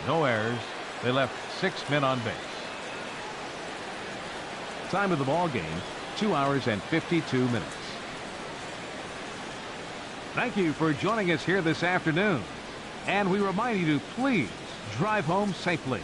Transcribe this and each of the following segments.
No errors. They left 6 men on base. Time of the ball game, 2 hours and 52 minutes. Thank you for joining us here this afternoon. And we remind you to please drive home safely.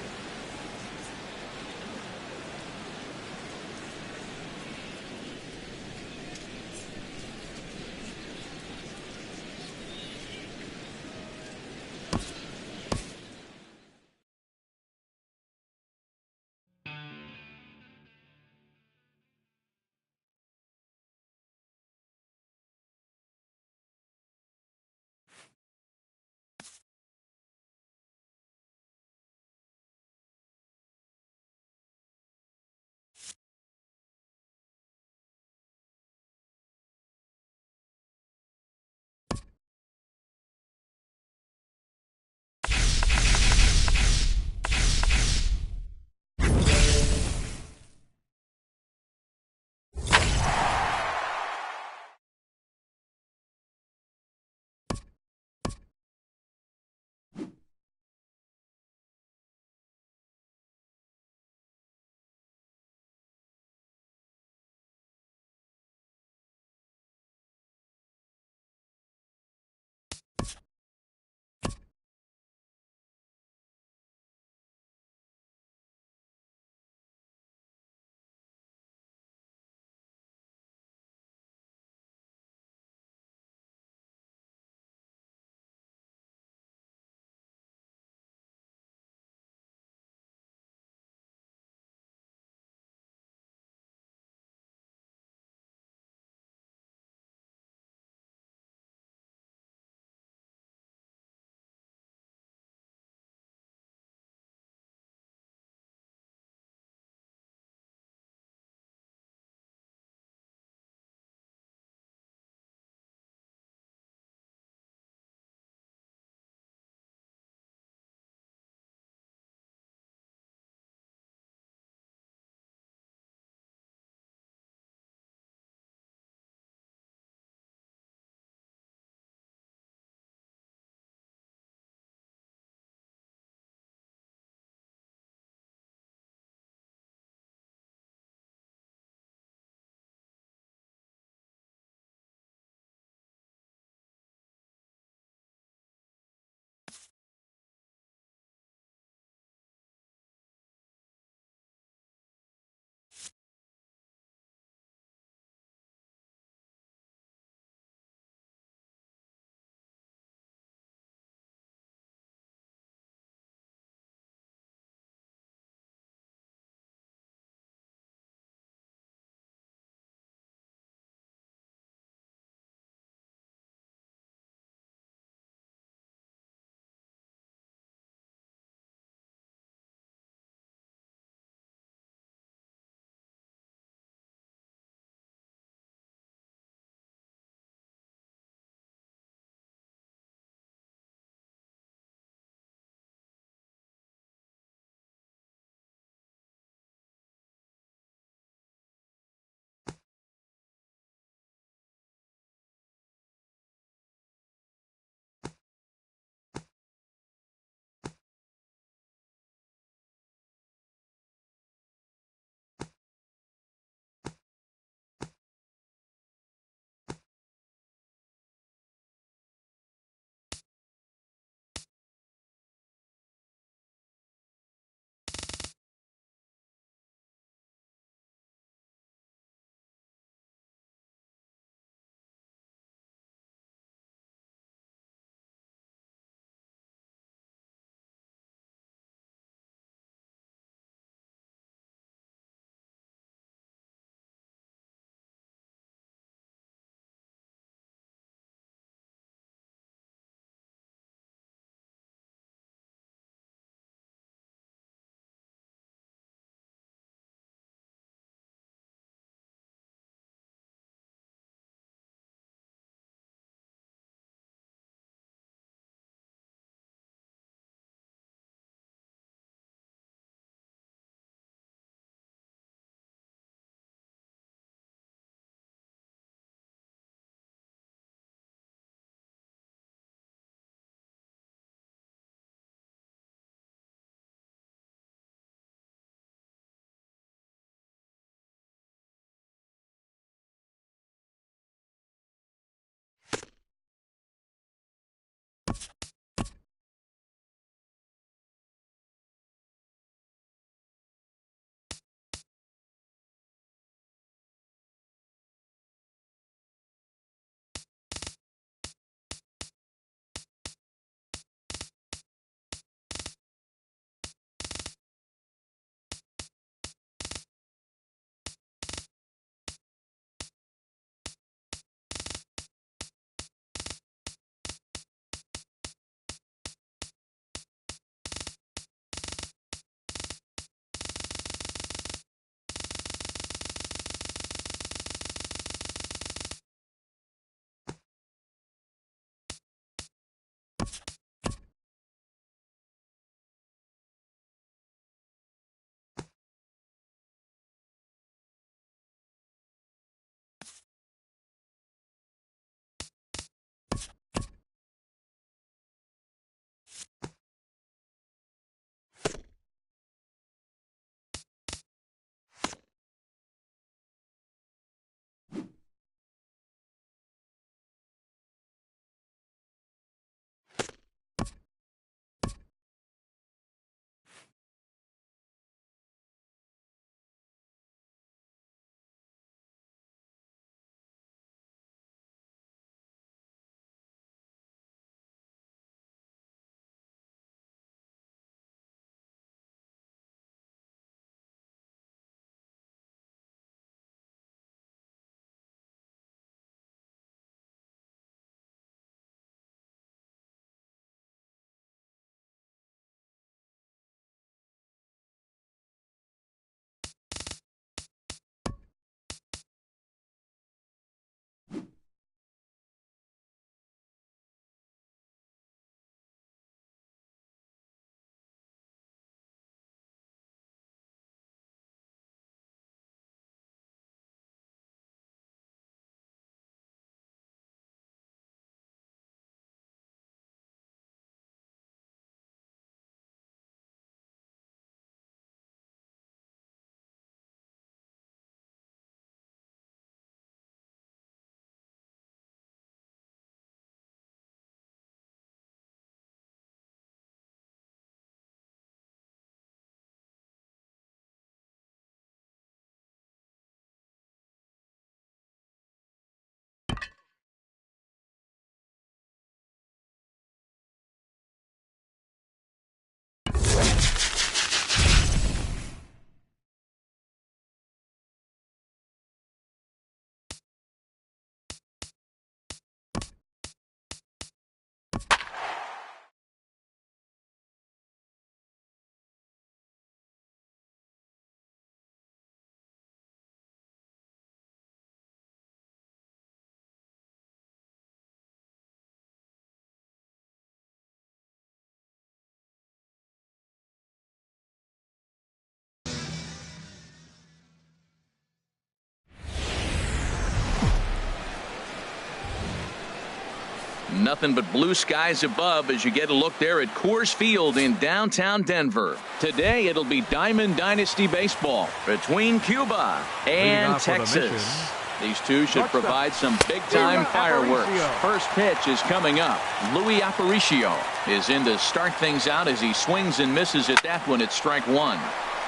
nothing but blue skies above as you get a look there at Coors Field in downtown Denver. Today it'll be Diamond Dynasty baseball between Cuba and Texas. These two should provide some big-time fireworks. First pitch is coming up. Luis Aparicio is in to start things out as he swings and misses at that one at strike one.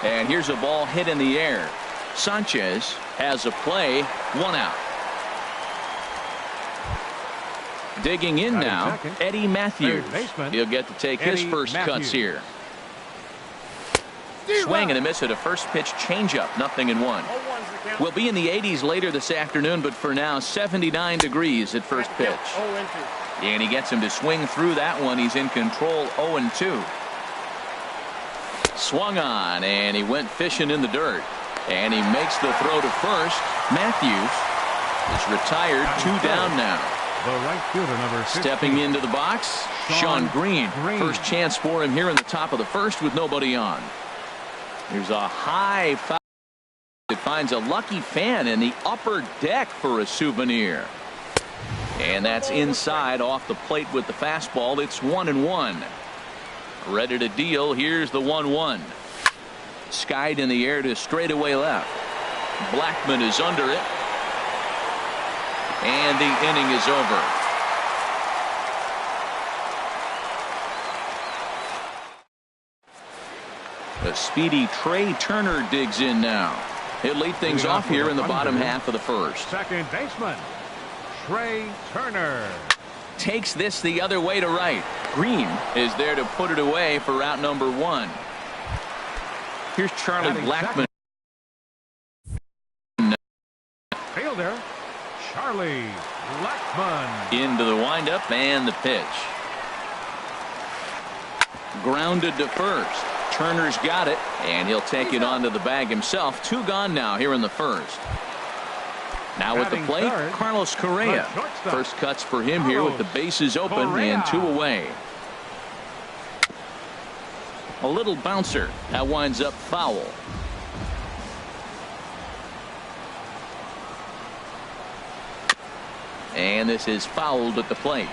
And here's a ball hit in the air. Sanchez has a play, 1 out. Digging in now, Eddie Matthews. He'll get to take his first cuts here. Swing and a miss at a first pitch changeup, 0-1. We'll be in the 80s later this afternoon, but for now 79 degrees at first pitch. And he gets him to swing through that one. He's in control, 0-2. Swung on and he went fishing in the dirt, and he makes the throw to first. Matthews is retired, 2 down now. The right fielder, number 15. Stepping into the box, Sean Green. First chance for him here in the top of the first with nobody on. There's a high foul. It finds a lucky fan in the upper deck for a souvenir. And that's inside off the plate with the fastball. It's 1-1. Ready to deal. Here's the 1-1. Skied in the air to straightaway left. Blackman is under it. And the inning is over. A speedy Trey Turner digs in now. He'll lead things off here in the bottom half of the first. Second baseman, Trey Turner. Takes this the other way to right. Green is there to put it away for out number 1. Here's Charlie Blackman. Fielder, Charlie Blackman. Into the windup and the pitch. Grounded to first. Turner's got it, and he'll take it onto the bag himself. 2 gone now here in the first. Now at the plate, Carlos Correa. First cuts for him here with the bases open and 2 away. A little bouncer. That winds up foul. And this is fouled at the plate.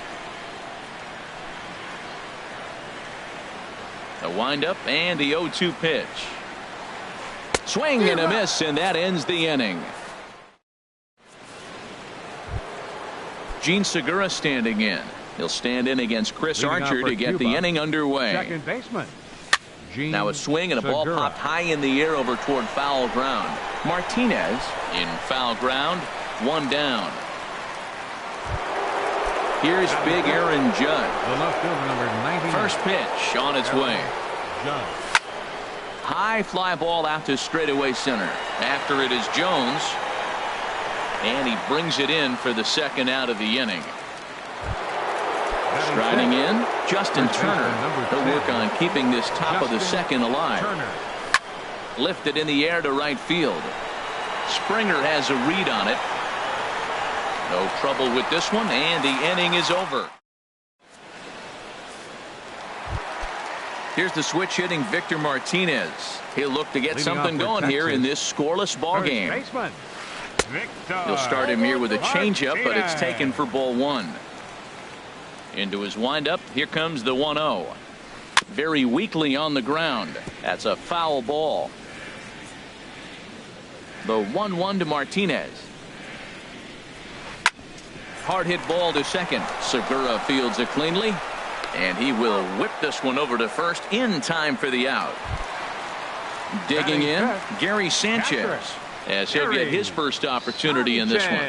The windup and the 0-2 pitch. Swing and a miss, and that ends the inning. Gene Segura standing in. He'll stand in against Chris Archer to get the inning underway. Second baseman. Now a swing and a ball popped high in the air over toward foul ground. Martinez in foul ground, 1 down. Here's big Aaron Judd. The left fielder, number 99. First pitch on its way. Judd. High fly ball out to straightaway center. After it is Jones. And he brings it in for the second out of the inning. Striding in, Justin Turner. He'll work on keeping this top of the second alive. Lifted in the air to right field. Springer has a read on it. No trouble with this one, and the inning is over. Here's the switch hitting Victor Martinez. He'll look to get something going here in this scoreless ball game. He'll start him here with a changeup, but it's taken for ball 1. Into his windup, here comes the 1-0. Very weakly on the ground. That's a foul ball. The 1-1 to Martinez. Hard hit ball to second. Segura fields it cleanly, and he will whip this one over to first in time for the out. Digging in, Gary Sanchez, as he'll get his first opportunity in this one.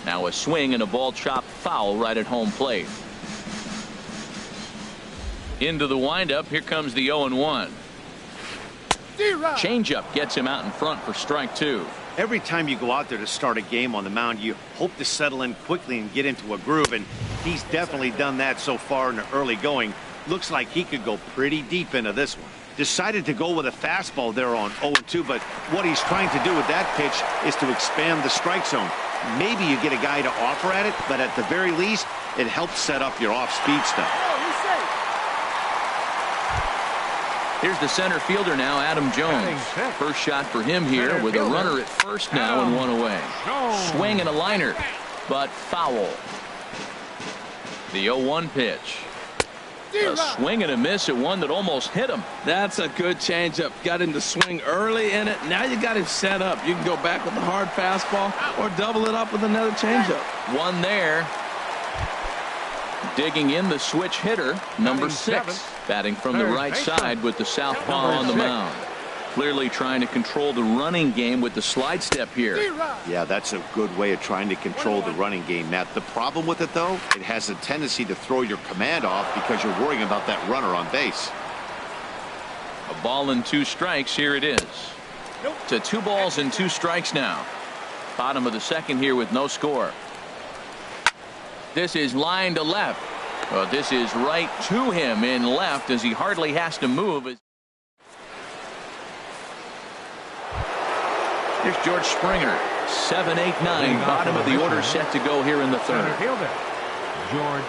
Now a swing and a ball chopped foul right at home plate. Into the windup, here comes the 0-1. Changeup gets him out in front for strike 2. Every time you go out there to start a game on the mound, you hope to settle in quickly and get into a groove, and he's definitely done that so far in the early going. Looks like he could go pretty deep into this one. Decided to go with a fastball there on 0-2, but what he's trying to do with that pitch is to expand the strike zone. Maybe you get a guy to offer at it, but at the very least, it helps set up your off-speed stuff. Here's the center fielder now, Adam Jones. First shot for him here with a runner at first now and 1 away. Swing and a liner, but foul. The 0-1 pitch. A swing and a miss at one that almost hit him. That's a good changeup. Got him to swing early in it. Now you got him set up. You can go back with a hard fastball or double it up with another changeup. One there. Digging in the switch hitter, number 6. Batting from the right side with the southpaw on the mound. Clearly trying to control the running game with the slide step here. Yeah, that's a good way of trying to control the running game, Matt. The problem with it, though, it has a tendency to throw your command off because you're worrying about that runner on base. A ball and 2 strikes. Here it is. To 2 balls and 2 strikes now. Bottom of the second here with no score. This is line to left. Well, this is right to him in left as he hardly has to move. Here's George Springer. 7, 8, 9. Bottom of the order set to go here in the third. George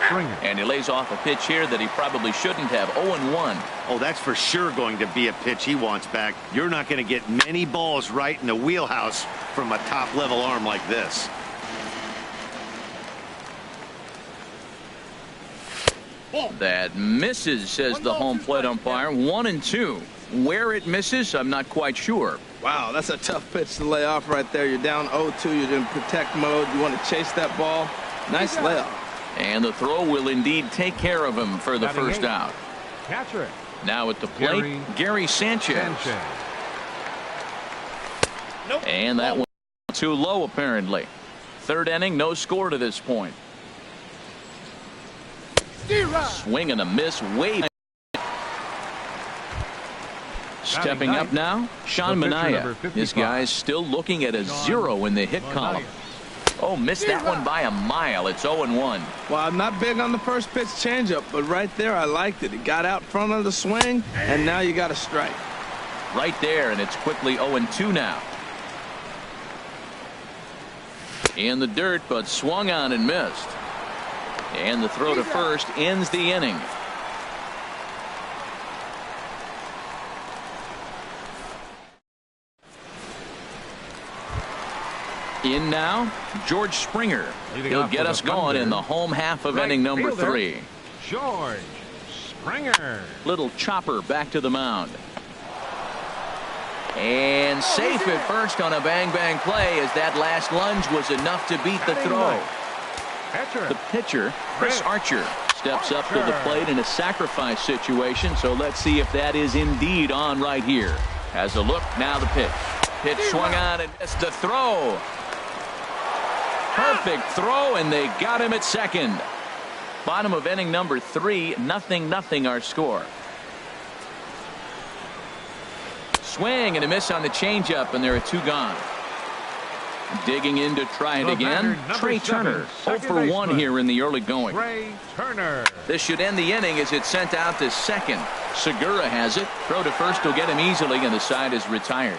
Springer. And he lays off a pitch here that he probably shouldn't have. 0-1. Oh, that's for sure going to be a pitch he wants back. You're not going to get many balls right in the wheelhouse from a top-level arm like this. That misses, says the home plate umpire. 1-2. Where it misses, I'm not quite sure. Wow, that's a tough pitch to lay off right there. You're down 0-2. You're in protect mode. You want to chase that ball. Nice layoff. And the throw will indeed take care of him for the first out. Catcher. Now at the plate, Gary Sanchez. And that one too low apparently. Third inning, no score to this point. Swing and a miss way. Stepping up now, Sean Manaea. This guy's still looking at a 0 in the hit column. Oh, missed that one by a mile. It's 0-1. Well, I'm not big on the first pitch changeup, but right there I liked it. It got out front of the swing, and now you got a strike. Right there, and it's quickly 0-2 now. In the dirt, but swung on and missed. And the throw to first ends the inning. In now, George Springer. He'll get us going in the home half of inning number 3. George Springer. Little chopper back to the mound. And safe at first on a bang-bang play as that last lunge was enough to beat the throw. The pitcher, Chris Archer, steps up to the plate in a sacrifice situation, so let's see if that is indeed on right here. Has a look, now the pitch. Pitch swung on and missed the throw. Perfect throw, and they got him at second. Bottom of inning number 3, 0-0 our score. Swing and a miss on the changeup, and there are 2 gone. Digging in to try it again. Trey Turner, 0 for 1 here in the early going. Trey Turner. This should end the inning as it's sent out to second. Segura has it. Throw to first will get him easily, and the side is retired.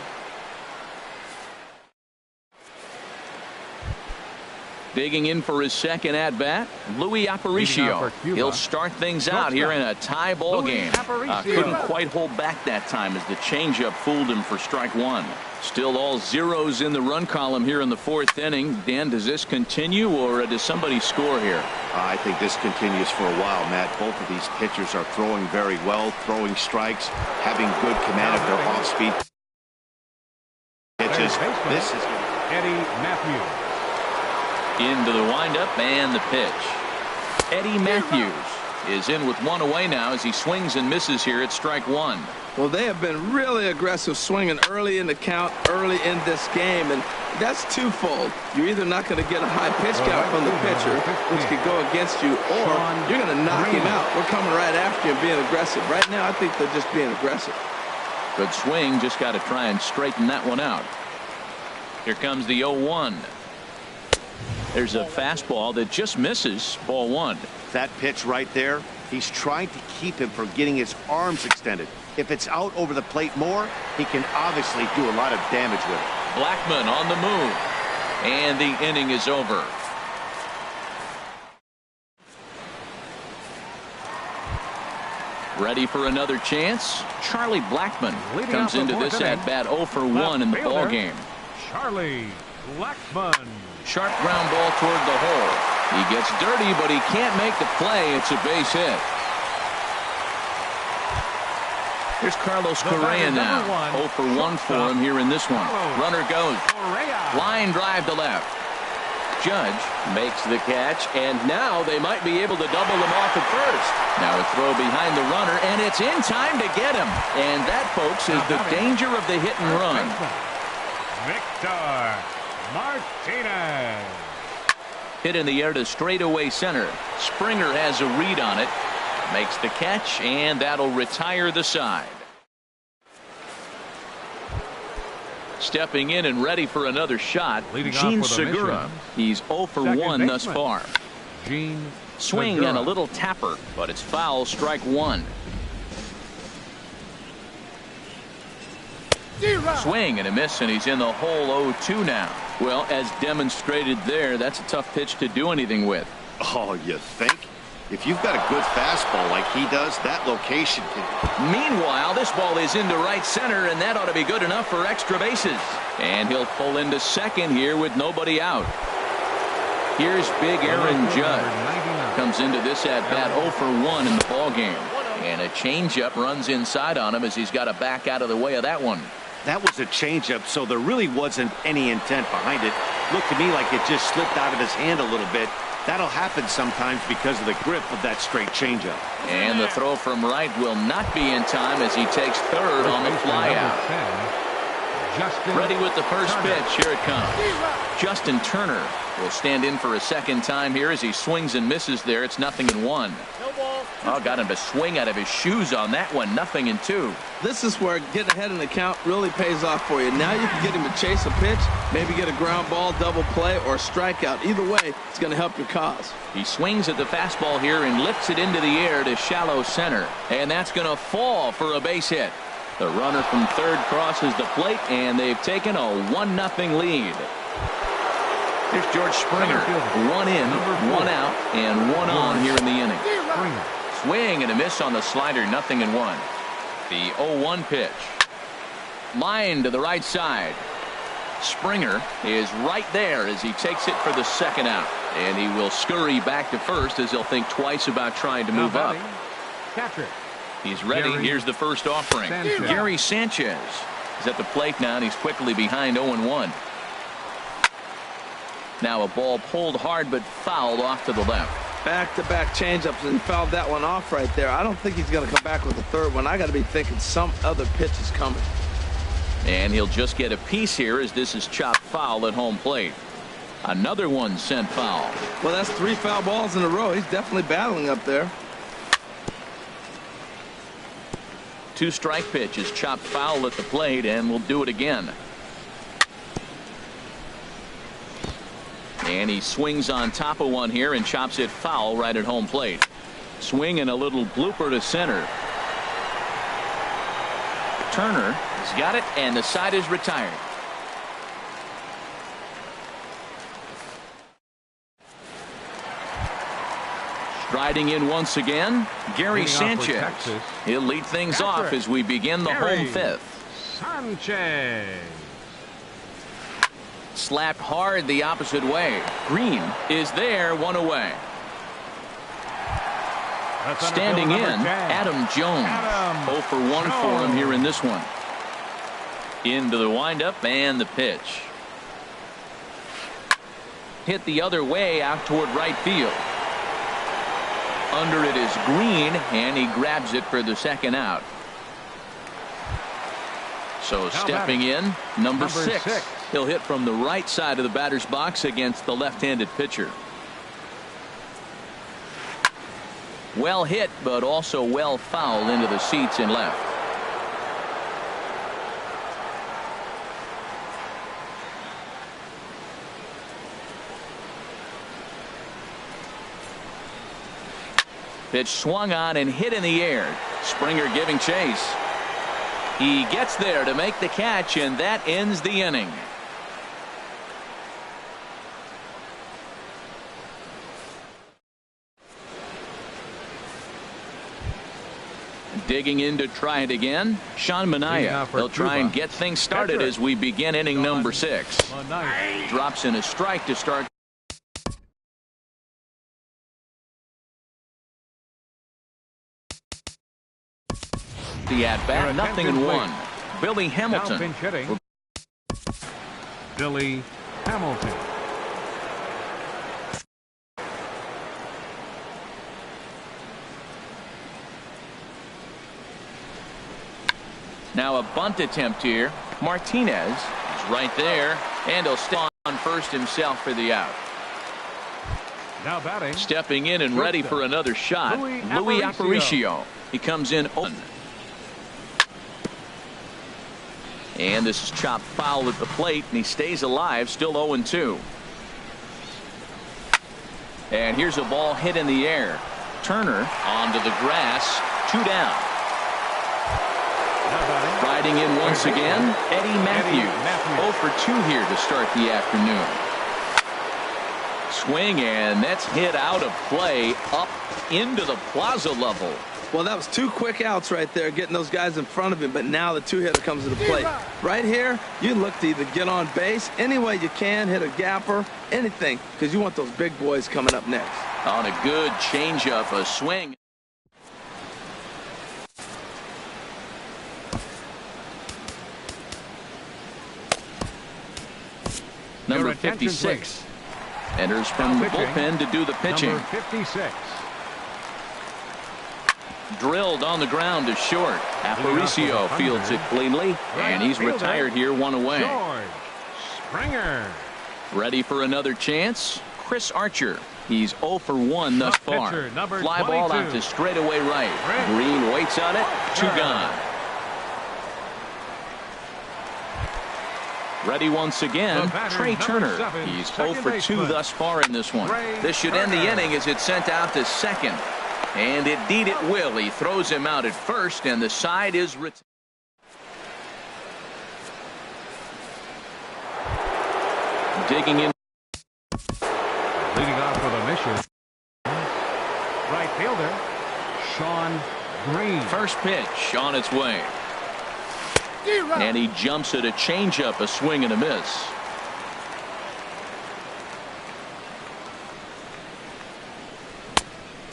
Digging in for his second at-bat, Louis Aparicio. He'll start things out here in a tie ball game. Couldn't quite hold back that time as the changeup fooled him for strike 1. Still all zeros in the run column here in the 4th inning. Dan, does this continue, or does somebody score here? I think this continues for a while, Matt. Both of these pitchers are throwing very well, throwing strikes, having good command of their off-speed pitches. This is Eddie Matthews. Into the windup and the pitch. Eddie Matthews is in with 1 away now as he swings and misses here at strike 1. Well, they have been really aggressive swinging early in the count, early in this game, and that's twofold. You're either not going to get a high pitch count from the pitcher, which could go against you, or you're going to knock him out. We're coming right after you and being aggressive. Right now, I think they're just being aggressive. Good swing, just got to try and straighten that one out. Here comes the 0-1. There's a fastball that just misses, ball 1. That pitch right there, he's trying to keep him from getting his arms extended. If it's out over the plate more, he can obviously do a lot of damage with it. Blackmon on the move, and the inning is over. Ready for another chance? Charlie Blackmon comes into this at-bat 0 for 1 in the ball game. Charlie Blackmon. Sharp ground ball toward the hole. He gets dirty, but he can't make the play. It's a base hit. Here's Carlos Correa now. 0 for 1 for him here in this one. Runner goes. Line drive to left. Judge makes the catch, and now they might be able to double him off at first. Now a throw behind the runner, and it's in time to get him. And that, folks, is the danger of the hit and run. Victor Martinez. Hit in the air to straightaway center. Springer has a read on it. Makes the catch, and that'll retire the side. Stepping in and ready for another shot, Gene Segura. He's 0 for 1 thus far. Gene Swing Segura. and a little tapper, but it's foul, strike 1. Swing and a miss, and he's in the hole 0-2 now. Well, as demonstrated there, that's a tough pitch to do anything with. Oh, you think? If you've got a good fastball like he does, that location can... Meanwhile, this ball is into right center, and that ought to be good enough for extra bases. And he'll pull into second here with nobody out. Here's big Aaron Judge. Comes into this at-bat 0 for 1 in the ballgame. And a changeup runs inside on him as he's got to back out of the way of that one. That was a changeup, so there really wasn't any intent behind it. Looked to me like it just slipped out of his hand a little bit. That'll happen sometimes because of the grip of that straight changeup. And the throw from right will not be in time as he takes third on the flyout. Ready with the first pitch. Here it comes. Justin Turner will stand in for a second time here as he swings and misses there. It's 0-1. Oh, got him to swing out of his shoes on that one. 0-2. This is where getting ahead in the count really pays off for you. Now you can get him to chase a pitch, maybe get a ground ball, double play, or a strikeout. Either way, it's going to help your cause. He swings at the fastball here and lifts it into the air to shallow center. And that's going to fall for a base hit. The runner from third crosses the plate, and they've taken a 1-0 lead. Here's George Springer. 1 in, 1 out, and 1 on here in the inning. Swing and a miss on the slider. 0-1. The 0-1 pitch. Line to the right side. Springer is right there as he takes it for the second out. And he will scurry back to first as he'll think twice about trying to move up. He's ready. Here's the first offering. Gary Sanchez is at the plate now, and he's quickly behind 0-1. Now a ball pulled hard but fouled off to the left. Back-to-back changeups and fouled that one off right there. I don't think he's going to come back with a third one. I got to be thinking some other pitch is coming. And he'll just get a piece here as this is chopped foul at home plate. Another one sent foul. Well, that's 3 foul balls in a row. He's definitely battling up there. 2-strike pitch is chopped foul at the plate, and we'll do it again. And he swings on top of one here and chops it foul right at home plate. Swing and a little blooper to center. Turner has got it, and the side is retired. Striding in once again, Gary Sanchez. He'll lead things off as we begin the home fifth. Sanchez. Slapped hard the opposite way. Green is there, 1 away. Standing in, Adam Jones. 0 for 1 for him here in this one. Into the windup and the pitch. Hit the other way out toward right field. Under it is Green, and he grabs it for the second out. So stepping in, number 6. He'll hit from the right side of the batter's box against the left-handed pitcher. Well hit, but also well fouled into the seats in left. Pitch swung on and hit in the air. Springer giving chase. He gets there to make the catch, and that ends the inning. Digging in to try it again, Sean Manaea. He'll try and get things started as we begin inning number 6. Drops in a strike to start the at-bat. Nothing in one. Billy Now Hamilton. pinch hitting. Billy Hamilton. Now a bunt attempt here. Martinez is right there, and he'll stay on first himself for the out. Now batting. Stepping in and ready for another shot, Louis Aparicio. He comes in on. And this is chopped foul at the plate, and he stays alive, still 0-2. And here's a ball hit in the air. Turner onto the grass, 2 down. Riding in once again, Eddie Matthews. 0 for 2 here to start the afternoon. Swing, and that's hit out of play up into the plaza level. Well, that was 2 quick outs right there, getting those guys in front of him, but now the 2-hitter comes to the plate. Right here, you look to either get on base any way you can, hit a gapper, anything, because you want those big boys coming up next. On a good changeup, a swing. Number 56 enters from the bullpen to do the pitching. Number 56. Drilled on the ground to short. Aparicio fields it cleanly, and he's retired here, 1 away. George Springer. Ready for another chance. Chris Archer. He's 0 for 1 thus far. Fly ball out to straightaway right. Green waits on it. 2 gone. Ready once again, Trey Turner. He's 0 for 2 thus far in this one. This should end the inning as it's sent out to second. And indeed it will. He throws him out at first, and the side is retired. Digging in. Leading off with a mission. Right fielder, Sean Green. First pitch on its way. And he jumps at a changeup, a swing and a miss.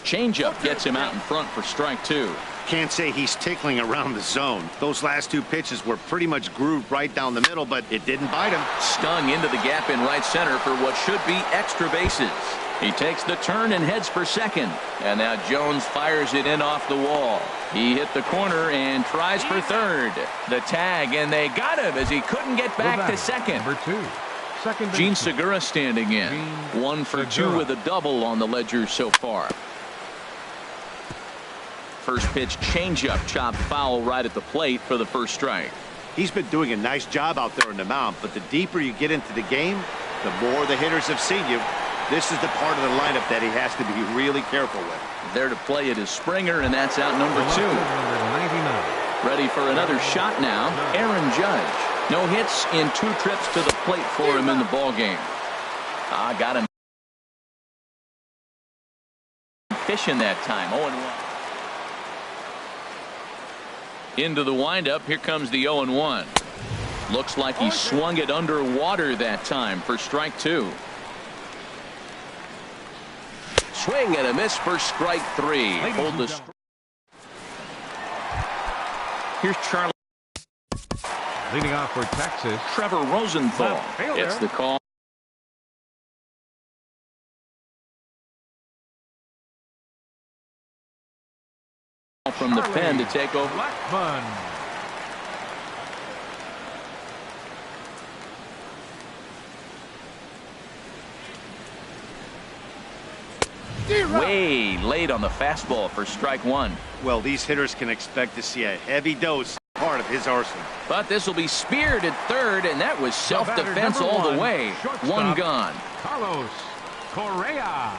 Changeup gets him out in front for strike 2. Can't say he's tickling around the zone. Those last 2 pitches were pretty much grooved right down the middle, but it didn't bite him. Stung into the gap in right center for what should be extra bases. He takes the turn and heads for second. And now Jones fires it in off the wall. He hit the corner and tries for third. The tag, and they got him as he couldn't get back to second. Number 2. Second base. Gene Segura standing in. 1 for 2 with a double on the ledger so far. First pitch changeup, chopped foul right at the plate for the first strike. He's been doing a nice job out there on the mound, but the deeper you get into the game, the more the hitters have seen you. This is the part of the lineup that he has to be really careful with. There to play it is Springer, and that's out number 2. Ready for another shot now, Aaron Judge. No hits in 2 trips to the plate for him in the ballgame. Got him fishing that time. 0-1. Into the windup. Here comes the 0-1. Looks like he swung it underwater that time for strike 2. Swing and a miss for strike 3. Hold the. Here's Charlie. Leading off for Texas, Trevor Rosenthal. It's the call. From the pen to take over. Blackman. Way late on the fastball for strike 1. Well, these hitters can expect to see a heavy dose part of his arsenal. But this will be speared at third, and that was self-defense all the way. 1 gone. Carlos Correa.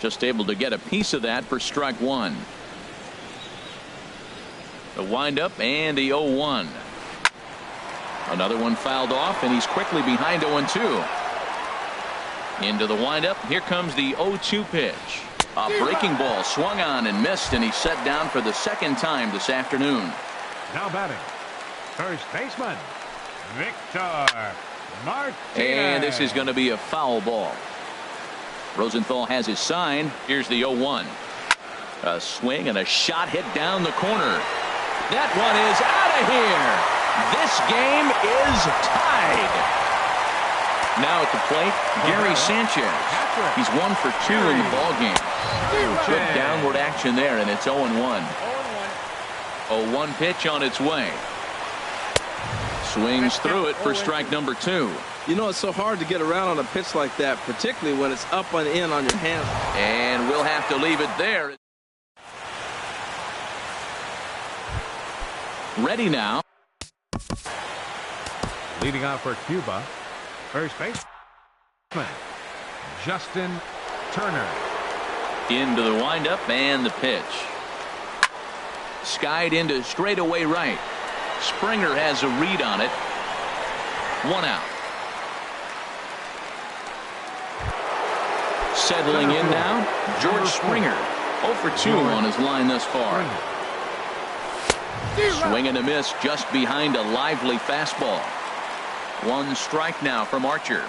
Just able to get a piece of that for strike 1. The windup and the 0-1. Another one fouled off, and he's quickly behind 0-2. Into the windup. Here comes the 0-2 pitch. A breaking ball swung on and missed, and he's set down for the second time this afternoon. Now batting, first baseman, Victor Martinez. And this is going to be a foul ball. Rosenthal has his sign. Here's the 0-1. A swing and a shot hit down the corner. That one is out of here. This game is tied. Now at the plate, Gary Sanchez. He's 1 for 2 in the ball game. Good downward action there, and it's 0-1. 0-1 pitch on its way. Swings through it for strike number 2. You know, it's so hard to get around on a pitch like that, particularly when it's up and in on your hands. And we'll have to leave it there. Ready now. Leading off for Cuba, first base, Justin Turner. Into the windup and the pitch. Skied into straightaway right. Springer has a read on it. 1 out. Settling in now, George Springer. 0 for 2 on his line thus far. Swing and a miss just behind a lively fastball. 1 strike now from Archer.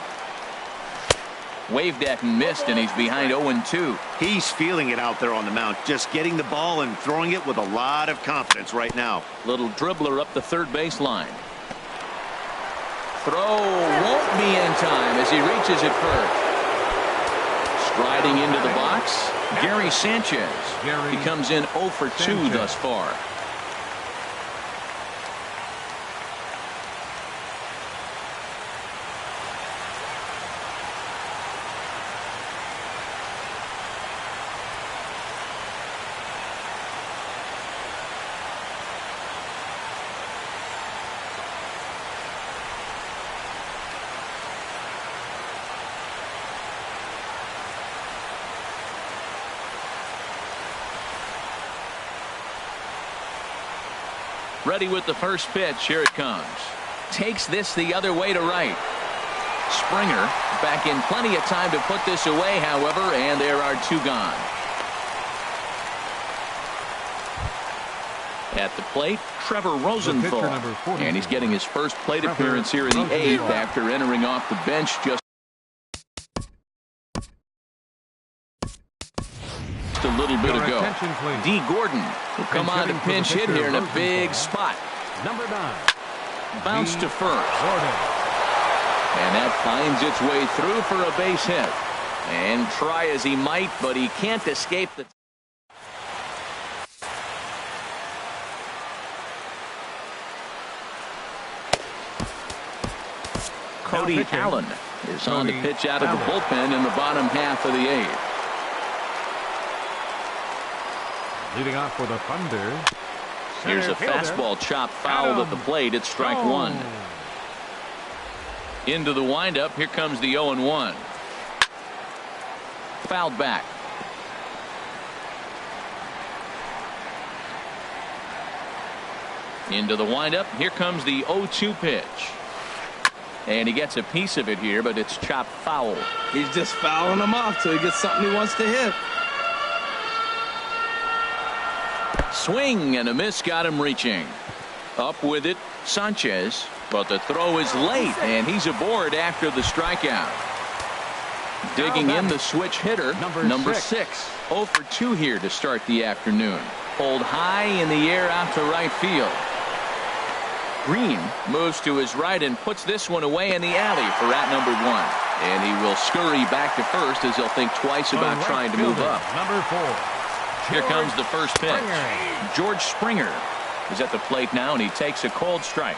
Waved at and missed, and he's behind 0-2. He's feeling it out there on the mound, just getting the ball and throwing it with a lot of confidence right now. Little dribbler up the third baseline. Throw won't be in time as he reaches it first. Striding into the box, Gary Sanchez. He comes in 0 for 2 thus far. Ready with the first pitch. Here it comes. Takes this the other way to right. Springer back in plenty of time to put this away, however, and there are 2 gone. At the plate, Trevor Rosenthal. And he's getting his first plate appearance here in the 8th after entering off the bench just a little bit ago. D. Gordon will come on to pinch hit here in a big spot. Number 9. Bounce to first. And that finds its way through for a base hit. And try as he might, but he can't escape the... Cody Allen is on to pitch out of the bullpen in the bottom half of the 8th. Leading off for the Thunder. Here's a fastball chop fouled at the plate. It's strike 1. Into the windup. Here comes the 0-1. Fouled back. Into the windup. Here comes the 0-2 pitch. And he gets a piece of it here, but it's chopped foul. He's just fouling him off till he gets something he wants to hit. Swing and a miss got him reaching. Up with it, Sanchez, but the throw is late, and he's aboard after the strikeout. Digging in the switch hitter, number 6. 0 for 2 here to start the afternoon. Pulled high in the air out to right field. Green moves to his right and puts this one away in the alley for at number 1. And he will scurry back to first as he'll think twice about trying to move up. Number 4. Here comes the first pitch. George Springer is at the plate now, and he takes a cold strike.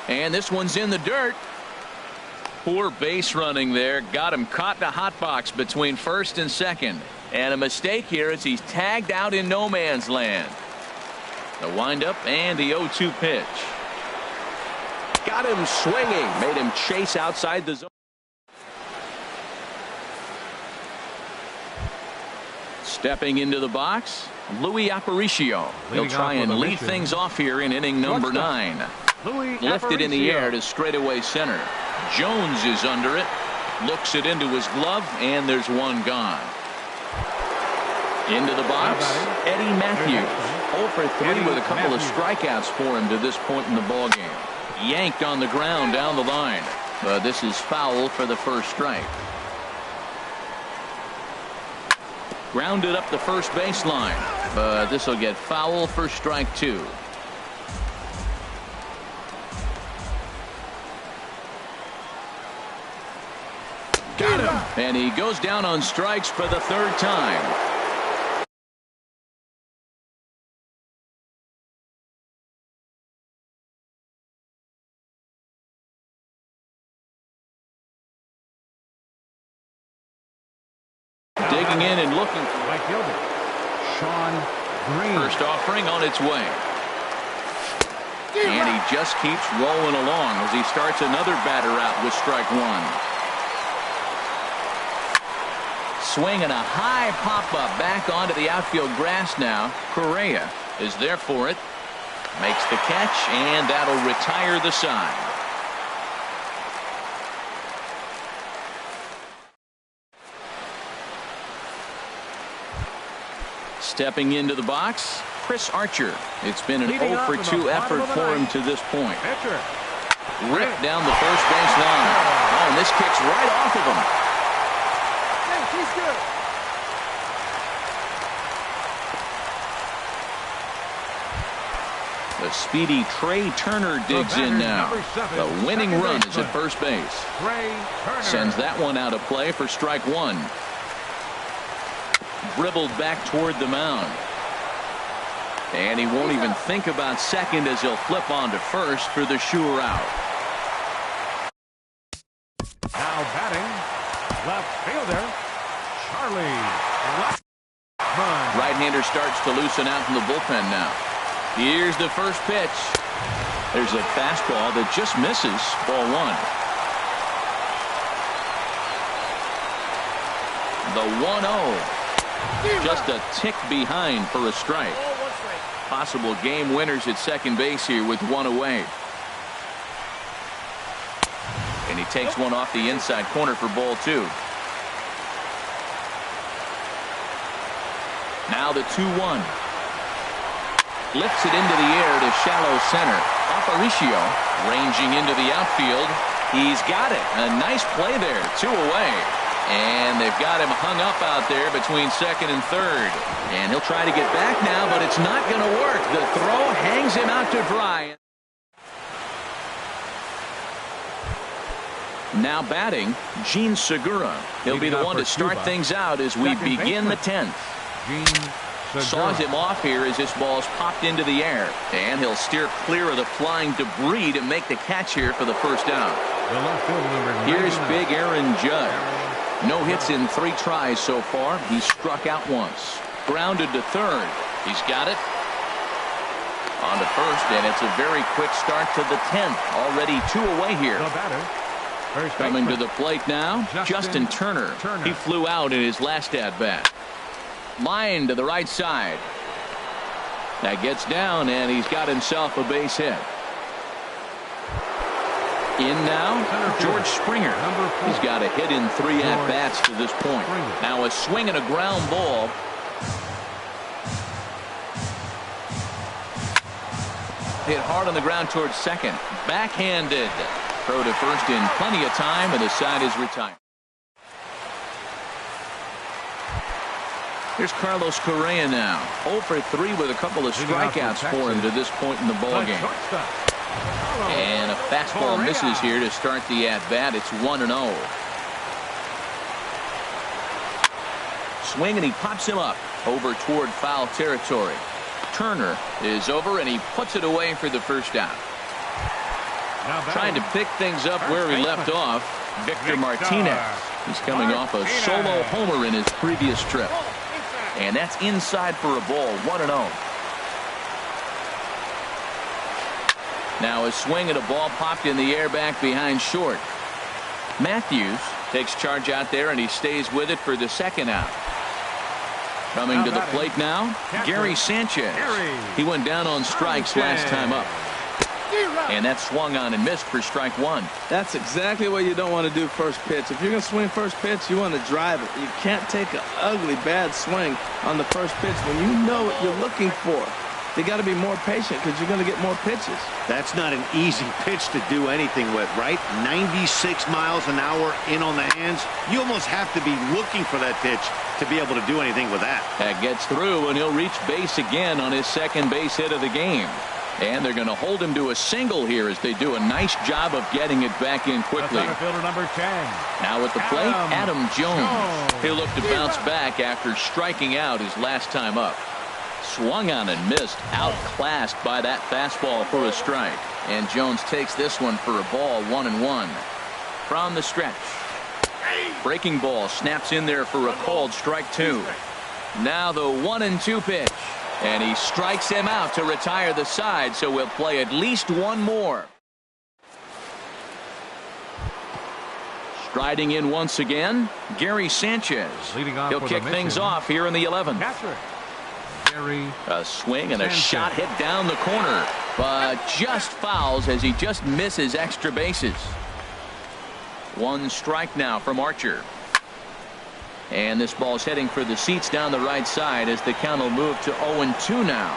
And this one's in the dirt. Poor base running there. Got him caught in a hot box between first and second. And a mistake here as he's tagged out in no man's land. The windup and the 0-2 pitch. Got him swinging. Made him chase outside the zone. Stepping into the box, Louis Aparicio. He'll try and lead things off here in inning number 9. Lifted in the air to straightaway center. Jones is under it. Looks it into his glove, and there's 1 gone. Into the box, Eddie Matthews. 0 for 3 with a couple of strikeouts for him to this point in the ballgame. Yanked on the ground down the line. But this is foul for the first strike. Grounded up the first baseline. but this will get foul for strike 2. Got him. And he goes down on strikes for the 3rd time. Digging in and looking. Right fielder, Sean Green. First offering on its way. And he just keeps rolling along as he starts another batter out with strike 1. Swing and a high pop-up back onto the outfield grass now. Correa is there for it. Makes the catch, and that'll retire the side. Stepping into the box, Chris Archer. It's been an 0-for-2 effort for him to this point. Pitcher. Ripped down the first base line. Oh, and this kicks right off of him. He's good. The speedy Trey Turner digs in now. The winning run is at first base. Sends that one out of play for strike 1. Dribbled back toward the mound. And he won't even think about second as he'll flip on to first for the sure out. Now batting, left fielder, Charlie. Right-hander starts to loosen out from the bullpen now. Here's the first pitch. There's a fastball that just misses. Ball 1. The 1-0. Just a tick behind for a strike. Possible game winners at second base here with 1 away. And he takes one off the inside corner for ball 2. Now the 2-1. Lifts it into the air to shallow center. Aparicio ranging into the outfield. He's got it. A nice play there. 2 away. And they've got him hung up out there between second and third. And he'll try to get back now, but it's not going to work. The throw hangs him out to dry. Now batting, Gene Segura. He'll be the one to start things out as we begin the 10th. Saws him off here as this ball's popped into the air. And he'll steer clear of the flying debris to make the catch here for the first down. Here's big Aaron Judge. No hits in 3 tries so far. He struck out once. Grounded to third. He's got it. On to first, and it's a very quick start to the 10th. Already 2 away here. Coming to the plate now, Justin Turner. He flew out in his last at-bat. Line to the right side. That gets down, and he's got himself a base hit. In now, George Springer. He's got a hit in 3 at-bats to this point. Now a swing and a ground ball. Hit hard on the ground towards second. Backhanded. Throw to first in plenty of time, and the side is retired. Here's Carlos Correa now. 0 for 3 with a couple of strikeouts for him to this point in the ballgame. And a fastball misses here to start the at-bat. It's 1-0. Swing, and he pops him up over toward foul territory. Turner is over, and he puts it away for the first out. Trying to pick things up where he left off, Victor Martinez. He's coming off a solo homer in his previous trip. And that's inside for a ball. 1-0. Now a swing at a ball popped in the air back behind short. Matthews takes charge out there, and he stays with it for the second out. Coming to the plate now, Gary Sanchez. He went down on strikes last time up. And that swung on and missed for strike 1. That's exactly what you don't want to do first pitch. If you're going to swing first pitch, you want to drive it. You can't take an ugly, bad swing on the first pitch when you know what you're looking for. You got to be more patient because you're going to get more pitches. That's not an easy pitch to do anything with, right? 96 miles an hour in on the hands. You almost have to be looking for that pitch to be able to do anything with that. That gets through, and he'll reach base again on his second base hit of the game. And they're going to hold him to a single here as they do a nice job of getting it back in quickly. Fielder number 10. Now at the plate, Adam Jones. He'll look to bounce back after striking out his last time up. Swung on and missed, outclassed by that fastball for a strike. And Jones takes this one for a ball, 1-1. From the stretch. Breaking ball snaps in there for a called strike 2. Now the 1-2 pitch. And he strikes him out to retire the side, so we'll play at least one more. Striding in once again, Gary Sanchez. He'll kick things off here in the 11th. A swing and a shot hit down the corner, but just fouls as he just misses extra bases. One strike now from Archer. And this ball's heading for the seats down the right side as the count will move to 0-2 now.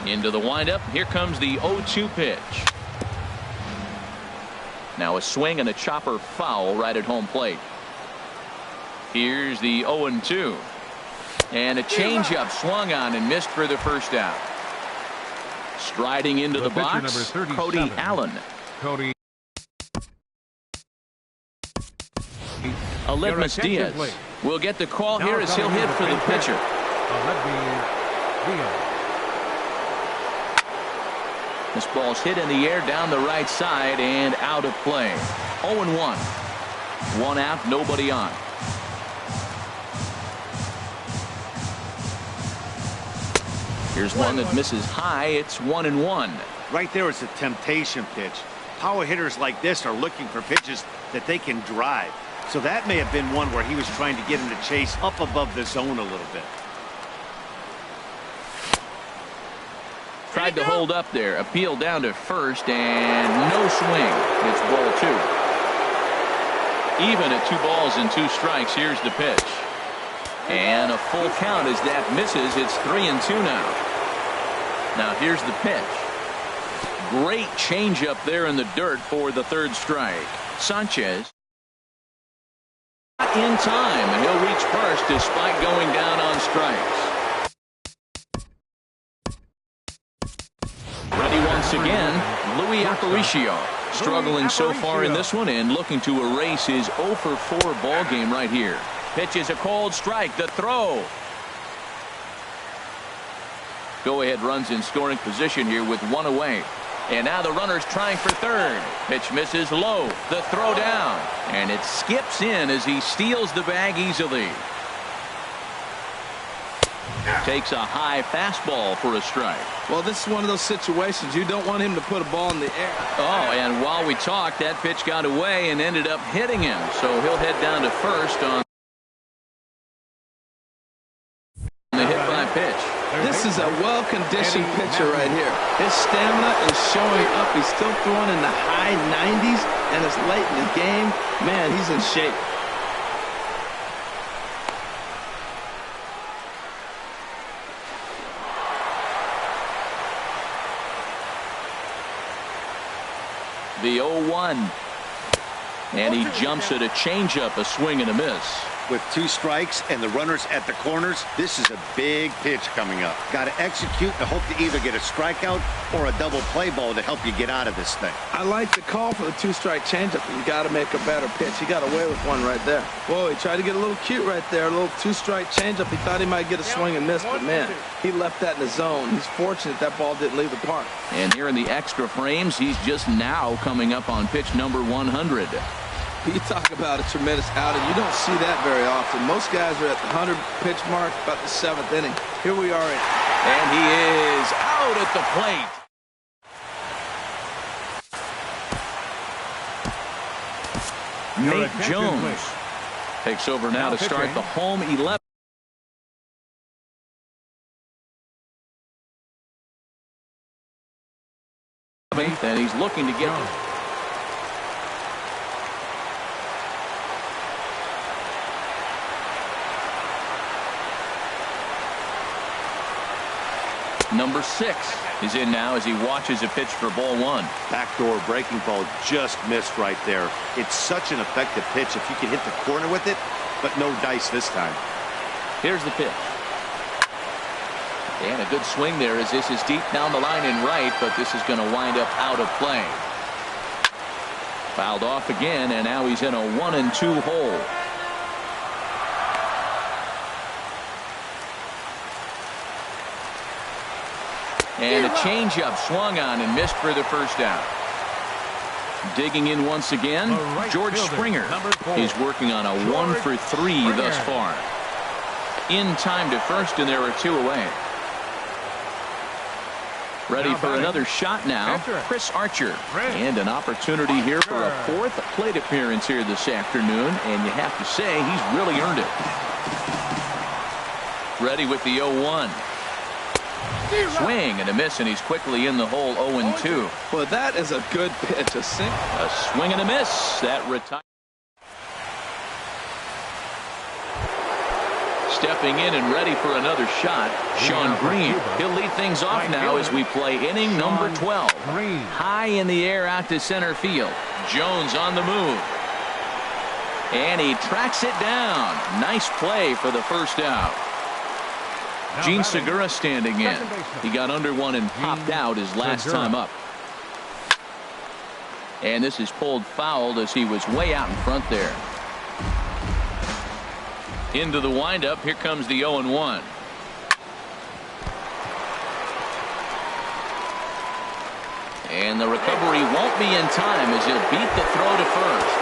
Into the windup. Here comes the 0-2 pitch. Now a swing and a chopper foul right at home plate. Here's the 0-2. And a changeup swung on and missed for the first out. Striding into the box, Cody Allen. Aledmus Diaz will get the call here as he'll hit for the pitcher. This ball's hit in the air down the right side and out of play. 0-1. One out, nobody on. Here's one that misses high. It's 1-1. Right there is a temptation pitch. Power hitters like this are looking for pitches that they can drive. So that may have been one where he was trying to get him to chase up above the zone a little bit. Tried to hold up there. Appeal down to first and no swing. It's ball 2. Even at 2 balls and 2 strikes. Here's the pitch. And a full count as that misses. It's 3-2 now. Now here's the pitch. Great changeup there in the dirt for the 3rd strike. Sanchez in time, and he'll reach first despite going down on strikes. Ready once again, Luis Aparicio. Struggling so far in this one and looking to erase his 0-for-4 ball game right here. Pitch is a called strike. The throw. Go ahead runs in scoring position here with 1 away. And now the runner's trying for 3rd. Pitch misses low. The throw down. And it skips in as he steals the bag easily. Takes a high fastball for a strike. Well, this is one of those situations you don't want him to put a ball in the air. Oh, and while we talked, that pitch got away and ended up hitting him. So he'll head down to first on the hit by pitch. This is a well-conditioned pitcher right here. His stamina is showing up. He's still throwing in the high 90s, and it's late in the game. Man, he's in shape. The 0-1. And he jumps at a changeup, a swing and a miss. With 2 strikes and the runners at the corners, this is a big pitch coming up. Got to execute and hope to either get a strikeout or a double play ball to help you get out of this thing. I like the call for the 2-strike changeup. You got to make a better pitch. He got away with one right there. Whoa, he tried to get a little cute right there. A little 2-strike changeup. He thought he might get a swing and miss, but man, he left that in the zone. He's fortunate that ball didn't leave the park. And here in the extra frames, he's just now coming up on pitch number 100. You talk about a tremendous outing. You don't see that very often. Most guys are at the 100-pitch mark, about the 7th inning. Here we are. And he is out at the plate. Nate Jones takes over now to start the home 11. And he's looking to get number 6. is in now as he watches a pitch for ball one. Backdoor breaking ball just missed right there. It's such an effective pitch if you can hit the corner with it, but no dice this time. Here's the pitch. And a good swing there as this is deep down the line in right, but this is going to wind up out of play. Fouled off again, and now he's in a 1-2 hole. And a changeup swung on and missed for the first out. Digging in once again, George Springer. He's working on a 1-for-3 thus far. In time to first, and there are 2 away. Ready for another shot now, Chris Archer. And an opportunity here for a 4th plate appearance here this afternoon, and you have to say he's really earned it. Ready with the 0-1. Swing and a miss, and he's quickly in the hole. 0-2. Well, that is a good pitch. A swing and a miss. That retires. Stepping in and ready for another shot, Sean Green. He'll lead things off now as we play inning number 12. High in the air out to center field. Jones on the move. And he tracks it down. Nice play for the first out. Gene Segura standing in. He got under one and popped out his last time up. And this is pulled foul as he was way out in front there. Into the windup. Here comes the 0-1. And the recovery won't be in time as he'll beat the throw to first.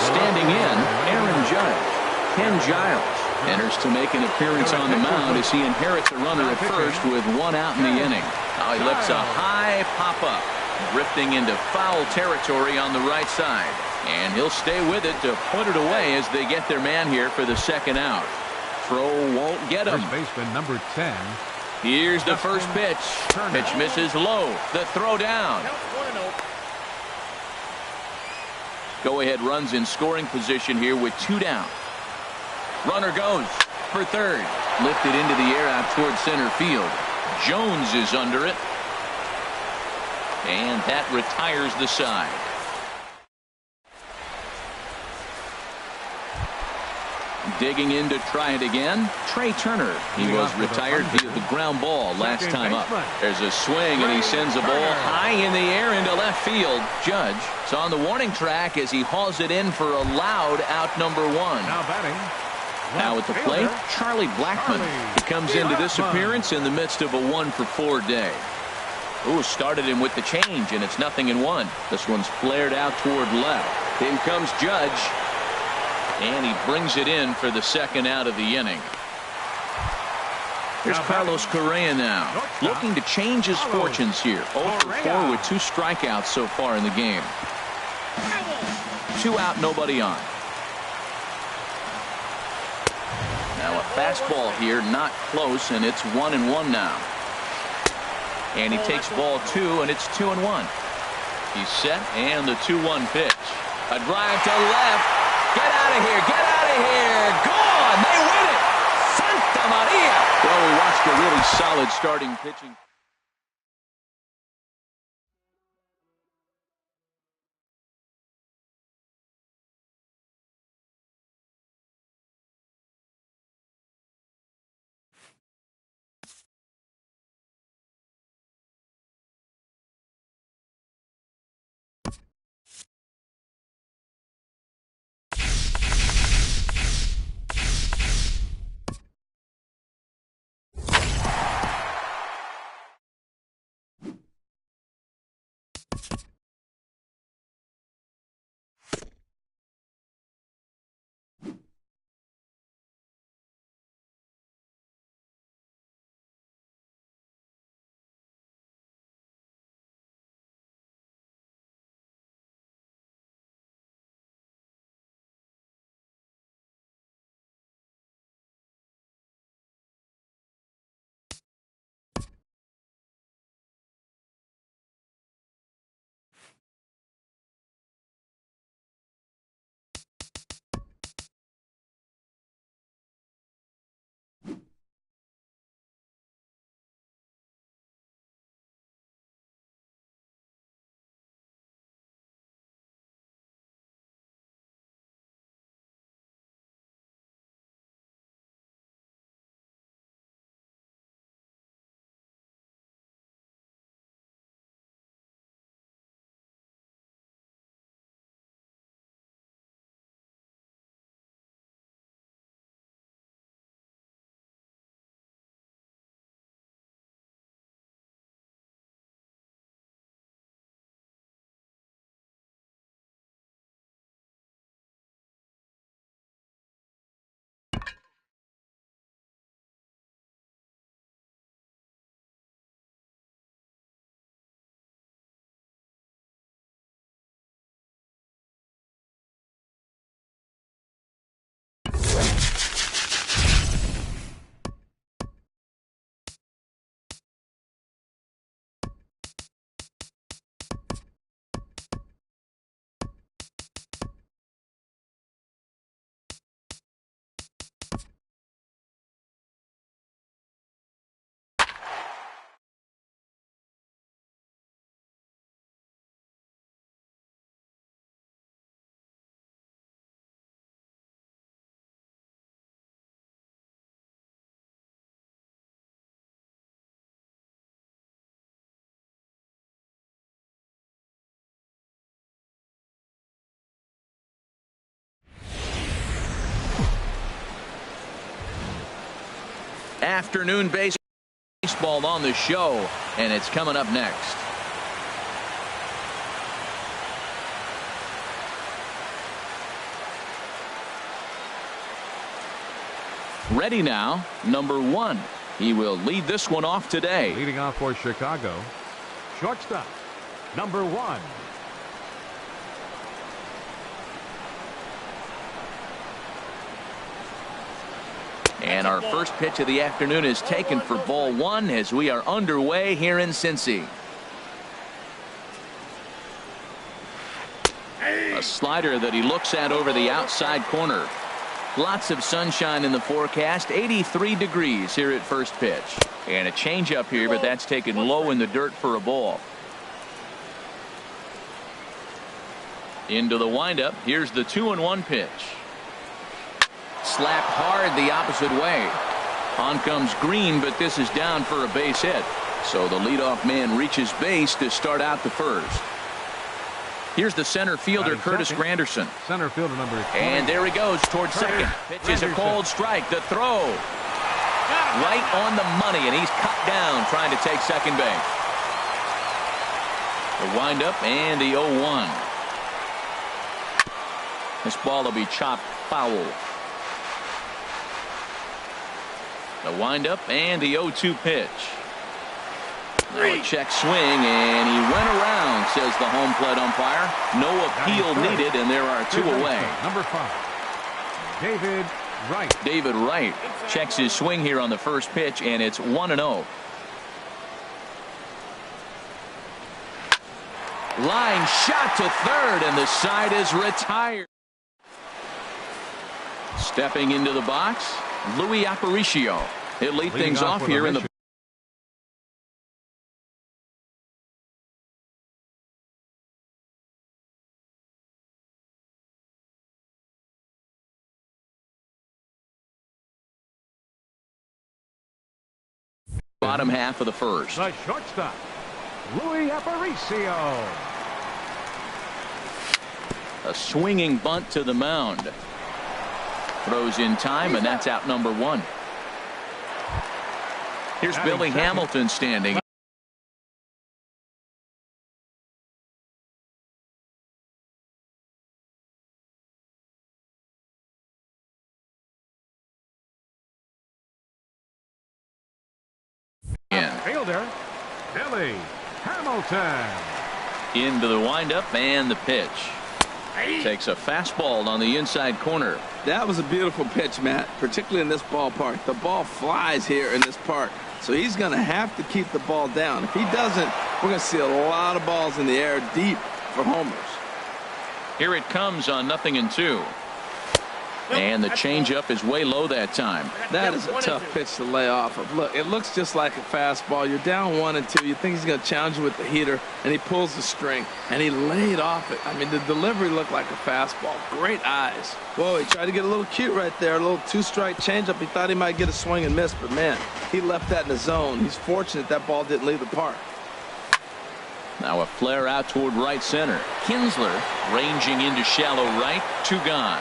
Standing in, Aaron Judge. Ken Giles enters to make an appearance on the mound as he inherits a runner at first with 1 out in the inning. Now he lifts a high pop-up, drifting into foul territory on the right side. And he'll stay with it to put it away as they get their man here for the second out. Throw won't get him. First baseman number 10. Here's the first pitch. Pitch misses low. The throw down. Go-ahead runs in scoring position here with 2 down. Runner goes for third. Lifted into the air out towards center field. Jones is under it. And that retires the side. Digging in to try it again, Trey Turner. He was retired via the ground ball last time up. There's a swing, and he sends a ball high in the air into left field. Judge is on the warning track as he hauls it in for a loud out number 1. Now batting. Now at the plate, Charlie Blackmon. He comes into this appearance in the midst of a 1-for-4 day. Ooh, started him with the change, and it's 0-1. This one's flared out toward left. In comes Judge. And he brings it in for the second out of the inning. Here's Carlos Correa now, looking to change his fortunes here. 0-for-4 with 2 strikeouts so far in the game. 2 out, nobody on. Now a fastball here, not close, and it's 1-1 now. And he takes ball 2, and it's 2-1. He's set, and the 2-1 pitch. A drive to left. Get out of here. Get out of here. Gone. They win it. Santa Maria. Well, we watched a really solid starting pitching. afternoon baseball on the show, and it's coming up next. Ready now, number 1. He will lead this one off today. Leading off for Chicago, shortstop, number 1. And our first pitch of the afternoon is taken for ball 1 as we are underway here in Cincy. A slider that he looks at over the outside corner. Lots of sunshine in the forecast. 83 degrees here at first pitch. And a changeup here, but that's taken low in the dirt for a ball. Into the windup. Here's the 2-1 pitch. Slapped hard the opposite way. On comes Green, but this is down for a base hit. So the leadoff man reaches base to start out the first. Here's the center fielder, Curtis Granderson. Center fielder number 20. And there he goes towards second. Pitch is a cold strike. The throw. Right on the money, and he's cut down trying to take second base. The windup and the 0-1. This ball will be chopped foul. The windup and the 0-2 pitch. Now a check swing, and he went around, says the home plate umpire. No appeal needed, and there are 2 away. Number 5, David Wright. David Wright checks his swing here on the first pitch, and it's 1-0. Line shot to third, and the side is retired. Stepping into the box, Louis Aparicio. He'll lead things off here in the bottom half of the first. The shortstop, Louis Aparicio. A swinging bunt to the mound. Throws in time, and that's out number 1. Here's Billy Hamilton standing. Fielder, Billy Hamilton. Into the windup and the pitch. Takes a fastball on the inside corner. That was a beautiful pitch, Matt, particularly in this ballpark. The ball flies here in this park, so he's going to have to keep the ball down. If he doesn't, we're going to see a lot of balls in the air deep for homers. Here it comes on 0-2. And the changeup is way low that time. That is a tough pitch to lay off of. Look, it looks just like a fastball. You're down 1-2. You think he's going to challenge you with the heater, and he pulls the string, and he laid off it. I mean, the delivery looked like a fastball. Great eyes. Whoa, he tried to get a little cute right there. A little 2-strike changeup. He thought he might get a swing and miss, but, man, he left that in the zone. He's fortunate that ball didn't leave the park. Now a flare out toward right center. Kinsler ranging into shallow right. 2 gone.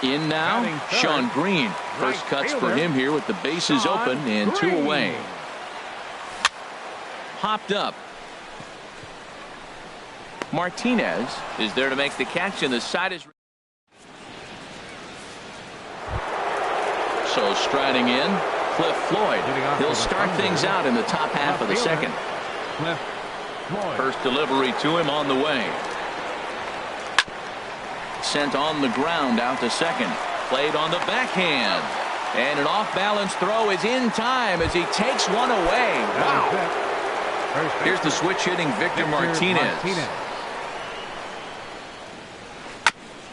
In now, Sean Green. First cuts for him here with the bases open and 2 away. Popped up. Martinez is there to make the catch, and the side is. So striding in, Cliff Floyd. He'll start things out in the top half of the second. First delivery to him on the way. Sent on the ground out to second. Played on the backhand. And an off-balance throw is in time as he takes one away. Wow. Here's the switch-hitting Victor Martinez.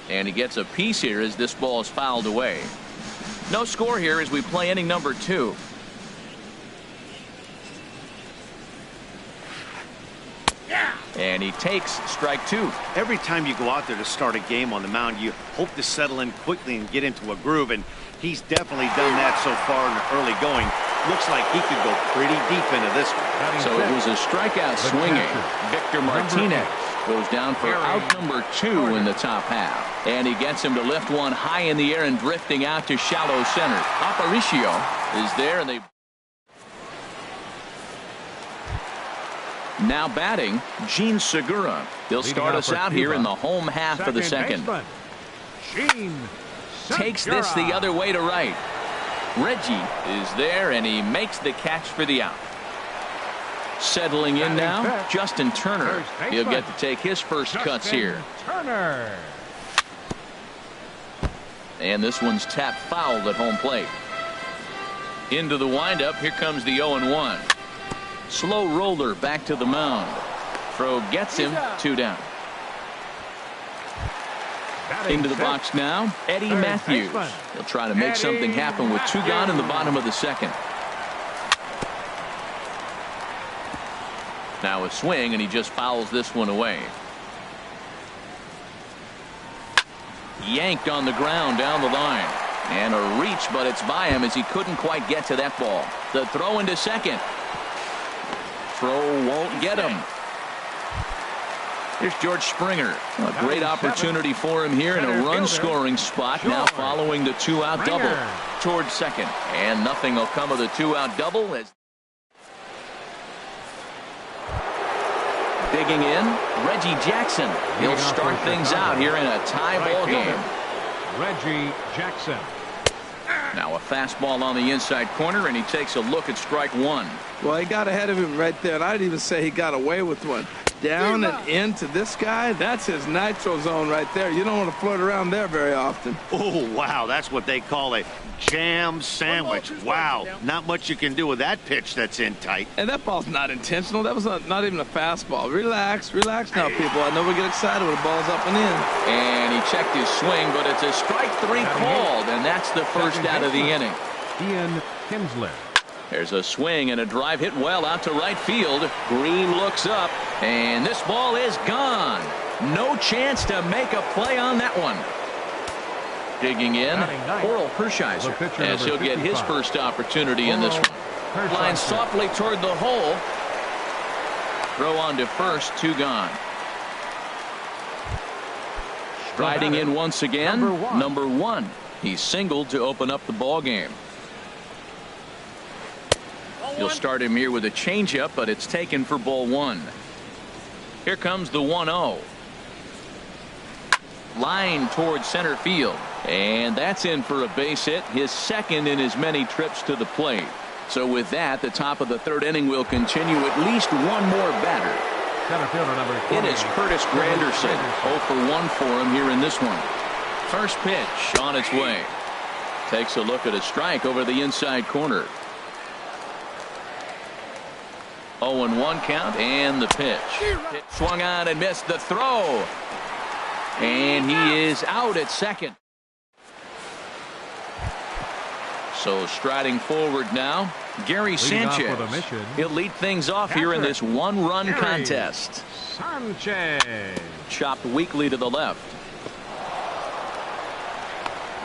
And he gets a piece here as this ball is fouled away. No score here as we play inning number 2. And he takes strike 2. Every time you go out there to start a game on the mound, you hope to settle in quickly and get into a groove, and he's definitely done that so far in the early going. Looks like he could go pretty deep into this one. So it was a strikeout swinging Victor Martinez. Goes down for out number 2 in the top half. And he gets him to lift one high in the air and drifting out to shallow center. Aparicio is there, and they now batting Gene Segura. He'll start us out here in the home half of the second. Takes this the other way to right. Reggie is there, and he makes the catch for the out. Settling in now, Justin Turner. He'll get to take his first cuts here. And this one's tapped fouled at home plate. Into the windup, here comes the 0-1. Slow roller back to the mound. Throw gets him, 2 down. Into the box now, Eddie Matthews. He'll try to make something happen with 2 gone in the bottom of the second. Now a swing, and he just fouls this one away. Yanked on the ground down the line. And a reach, but it's by him as he couldn't quite get to that ball. The throw into second. Throw won't get him. Here's George Springer. A great opportunity for him here in a run-scoring spot. Now following the 2-out double towards second. And nothing will come of the 2-out double as digging in, Reggie Jackson. He'll start things out here in a tie ball game. Reggie Jackson. Now a fastball on the inside corner, and he takes a look at strike 1. Well, he got ahead of him right there, and I'd even say he got away with one. Down and into this guy, that's his nitro zone right there. You don't want to float around there very often. Oh, wow, that's what they call a jam sandwich. Wow, not much you can do with that pitch that's in tight. And that ball's not intentional. That was not even a fastball. Relax now, people. I know we get excited when the ball's up and in. And he checked his swing, but it's a strike 3 called, and that's the first out of the inning. Ian Kinsler. There's a swing and a drive hit well out to right field. Green looks up, and this ball is gone. No chance to make a play on that one. Digging in, Oral Hershiser, as he'll get his first opportunity in this one. Line softly toward the hole. Throw on to first, 2 gone. Striding in once again, number 1. He singled to open up the ball game. You'll start him here with a changeup, but it's taken for ball 1. Here comes the 1-0. Line towards center field, and that's in for a base hit, his second in as many trips to the plate. So with that, the top of the 3rd inning will continue. At least one more batter. Center fielder number 20. It is Curtis Granderson. 0 for 1 for him here in this one. First pitch on its way. Takes a look at a strike over the inside corner. 0-1 count, and the pitch. It swung on and missed the throw. And he is out at second. So striding forward now, Gary Sanchez. He'll lead things off here in this 1-run contest. Sanchez. Chopped weakly to the left.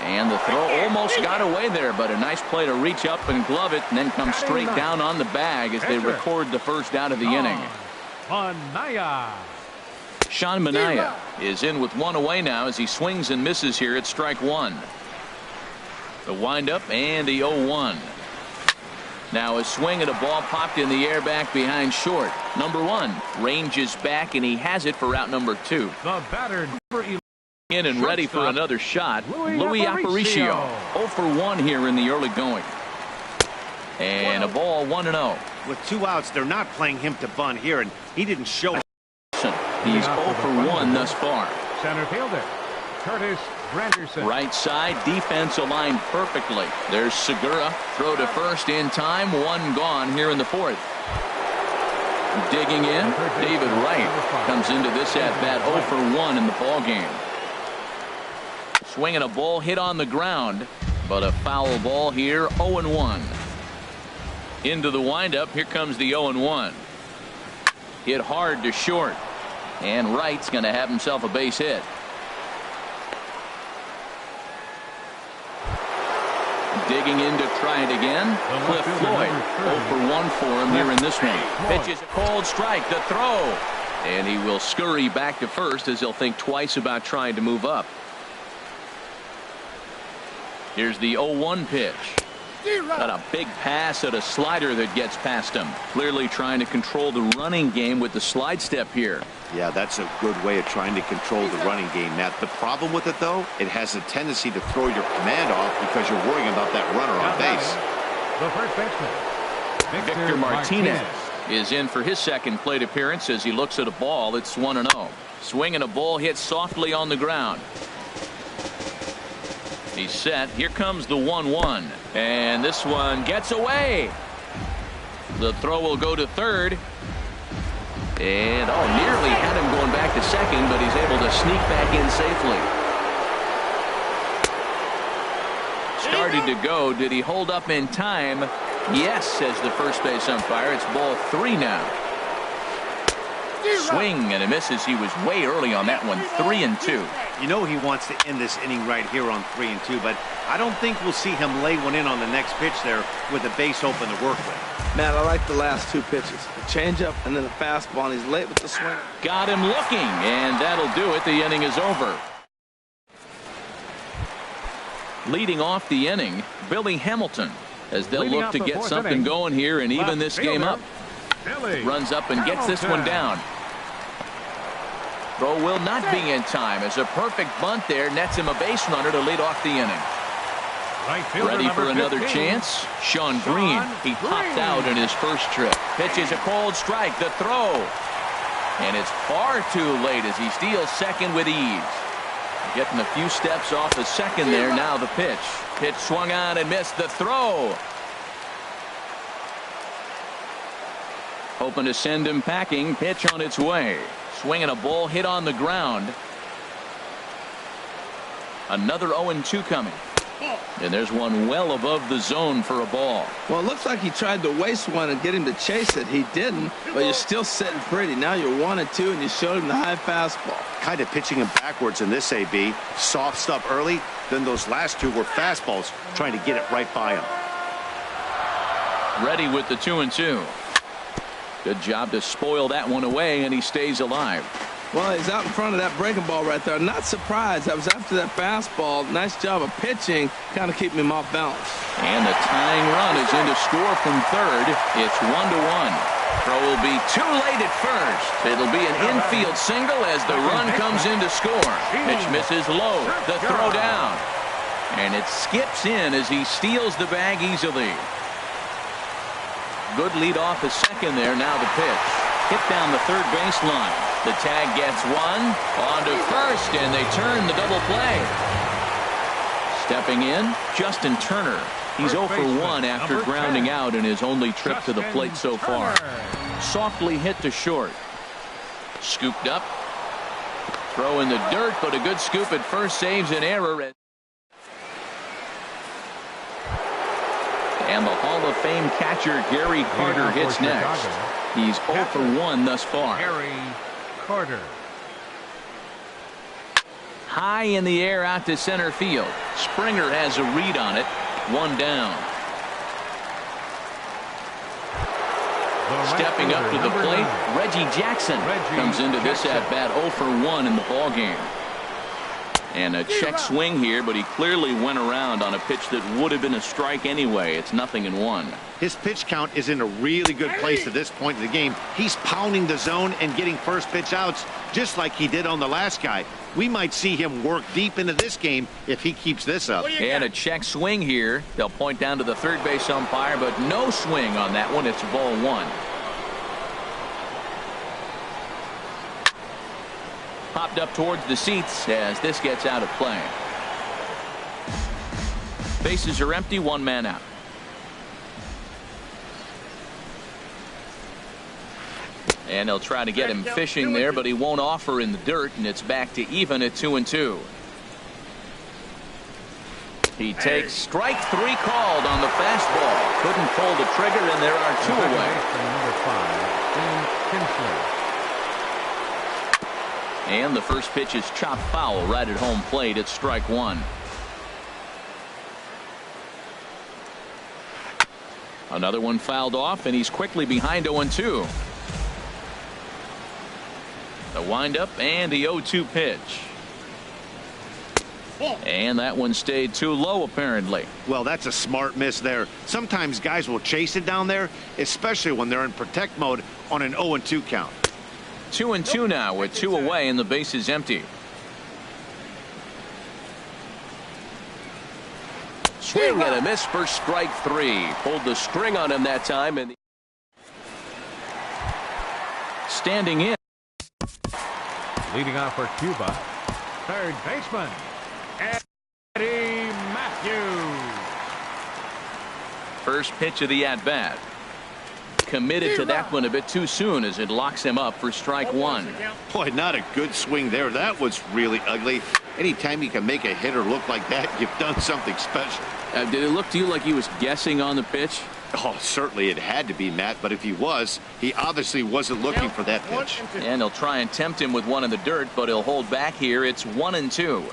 And the throw almost got away there, but a nice play to reach up and glove it, and then come straight down on the bag as they record the first out of the inning. Manaea. Sean Manaea is in with 1 away now as he swings and misses here at strike 1. The windup and the 0-1. Now a swing and a ball popped in the air back behind short. Number 1 ranges back, and he has it for out number 2. The batter in and ready for another shot. Louis Aparicio. 0 for 1 here in the early going. And a ball 1-0. With 2 outs, they're not playing him to bunt here, and he didn't show. He's 0 for 1 thus far. Center fielder Curtis Granderson. Right side defense aligned perfectly. There's Segura. Throw to first in time. 1 gone here in the 4th. Digging in, David Wright comes into this at bat 0 for 1 in the ball game. Swinging a ball hit on the ground, but a foul ball here. 0-1. Into the windup. Here comes the 0-1. Hit hard to short, and Wright's going to have himself a base hit. Digging in to try it again. Cliff Floyd. 0 for 1 for him here in this one. Pitches a cold strike. The throw. And he will scurry back to first as he'll think twice about trying to move up. Here's the 0-1 pitch. Got a big pass at a slider that gets past him. Clearly trying to control the running game with the slide step here. Yeah, that's a good way of trying to control the running game, Matt. The problem with it, though, it has a tendency to throw your command off because you're worrying about that runner on base. The first baseman, Victor Martinez is in for his second plate appearance as he looks at a ball. It's 1-0. Swinging a ball hit softly on the ground. He's set. Here comes the 1-1. And this one gets away. The throw will go to third. And nearly had him going back to second, but he's able to sneak back in safely. Started to go. Did he hold up in time? Yes, says the first base umpire. It's ball 3 now. Swing and a misses. He was way early on that one. 3-2. You know he wants to end this inning right here on 3-2, but I don't think we'll see him lay one in on the next pitch there with the base open to work with. Matt, I like the last 2 pitches. The changeup and then the fastball, and he's late with the swing. Got him looking, and that'll do it. The inning is over. Leading off the inning, Billy Hamilton, as they'll look to get something going here and even this game up. Runs up and gets this one down. Throw will not be in time as a perfect bunt there nets him a base runner to lead off the inning. Ready for another chance. Sean Green, he popped out in his first trip. Pitches a cold strike. The throw. And it's far too late as he steals second with ease. Getting a few steps off the second there. Now the pitch. Pitch swung on and missed. The throw. Hoping to send him packing. Pitch on its way. Swinging a ball hit on the ground. Another 0-2 coming. And there's one well above the zone for a ball. Well, it looks like he tried to waste one and get him to chase it. He didn't, but you're still sitting pretty. Now you're 1-2, and you showed him the high fastball. Kind of pitching him backwards in this AB. Soft stuff early, then those last 2 were fastballs, trying to get it right by him. Ready with the 2-2. Good job to spoil that one away, and he stays alive. Well, he's out in front of that breaking ball right there. Not surprised. I was after that fastball. Nice job of pitching, kind of keeping him off balance. And the tying run is in to score from third. It's 1-1. Throw will be too late at first. It'll be an infield single as the run comes in to score. Pitch misses low. The throw down. And it skips in as he steals the bag easily. Good lead off the second there. Now the pitch. Hit down the third baseline. The tag gets one. On to first, and they turn the double play. Stepping in, Justin Turner. He's 0 for 1 after grounding out in his only trip to the plate so far. Softly hit to short. Scooped up. Throw in the dirt, but a good scoop at first saves an error. And the Hall of Fame catcher Gary Carter hits next. He's 0 for 1 thus far. Gary Carter. High in the air out to center field. Springer has a read on it. 1 down. Stepping up to the plate, Reggie Jackson comes into this at bat 0 for 1 in the ball game. And a check swing here, but he clearly went around on a pitch that would have been a strike anyway. It's 0-1. His pitch count is in a really good place at this point in the game. He's pounding the zone and getting first pitch outs just like he did on the last guy. We might see him work deep into this game if he keeps this up. And a check swing here. They'll point down to the third base umpire, but no swing on that one. It's ball 1. Popped up towards the seats as this gets out of play. Bases are empty, 1 man out. And they'll try to get him fishing there, but he won't offer in the dirt, and it's back to even at 2-2. He takes strike 3 called on the fastball. Couldn't pull the trigger, and there are 2 away. And the first pitch is chopped foul right at home plate. It's strike 1. Another one fouled off, and he's quickly behind 0-2. The windup and the 0-2 pitch. And that one stayed too low, apparently. Well, that's a smart miss there. Sometimes guys will chase it down there, especially when they're in protect mode on an 0-2 count. 2-2 now with 2 away and the base is empty. Swing and a miss for strike 3. Pulled the string on him that time. And standing in. Leading off for Cuba, third baseman, Eddie Matthews. First pitch of the at-bat. Committed to that one a bit too soon as it locks him up for strike 1. Boy, not a good swing there. That was really ugly. Anytime you can make a hitter look like that, you've done something special. Did it look to you like he was guessing on the pitch? Oh, certainly it had to be, Matt, but if he was, he obviously wasn't looking for that pitch. And they'll try and tempt him with one in the dirt, but he'll hold back here. It's 1-2.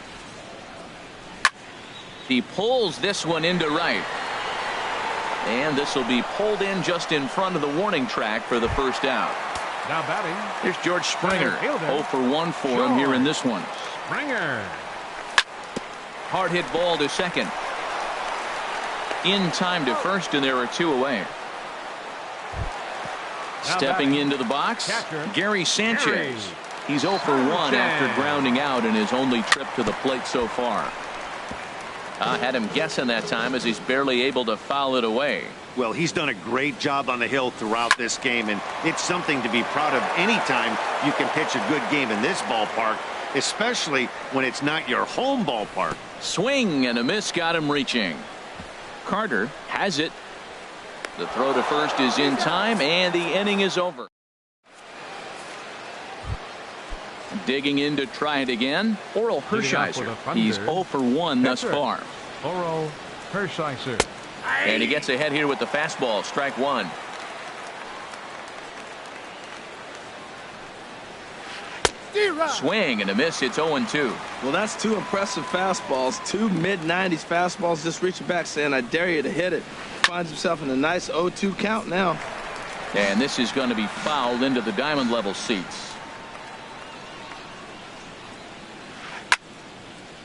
He pulls this one into right. And this will be pulled in just in front of the warning track for the first out. Now batting. Here's George Springer. 0 for 1 for him here in this one. Springer. Hard hit ball to second. In time to first, and there are 2 away. Stepping into the box, Gary Sanchez. He's 0 for 1 after grounding out in his only trip to the plate so far. Had him guessing that time as he's barely able to foul it away. Well, he's done a great job on the hill throughout this game, and it's something to be proud of anytime you can pitch a good game in this ballpark, especially when it's not your home ballpark. Swing and a miss got him reaching. Carter has it. The throw to first is in time, and the inning is over. Digging in to try it again, Oral Hershiser. He's 0 for 1 thus far. Oral Hershiser. And he gets ahead here with the fastball, strike 1. Swing and a miss. It's 0-2. Well, that's 2 impressive fastballs. 2 mid-90s fastballs just reaching back saying, I dare you to hit it. Finds himself in a nice 0-2 count now. And this is going to be fouled into the diamond level seats.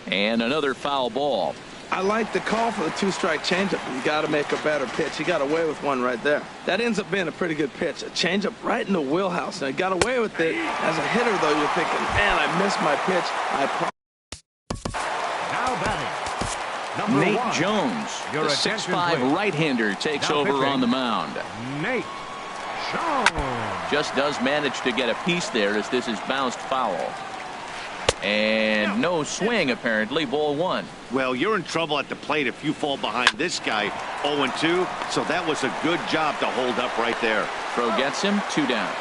And another foul ball. I like the call for the 2-strike changeup. You got to make a better pitch. He got away with one right there. That ends up being a pretty good pitch. A changeup right in the wheelhouse. Now, he got away with it. As a hitter, though, you're thinking, man, I missed my pitch. Now batting. Number Nate 1. Jones, Your the attention, 6'5 please. right-hander, takes Now over pitching. on the mound. Nate Jones. Just does manage to get a piece there as this is bounced foul. And no swing, apparently. Ball 1. Well, you're in trouble at the plate if you fall behind this guy 0-2, so that was a good job to hold up right there. Throw gets him, 2 down.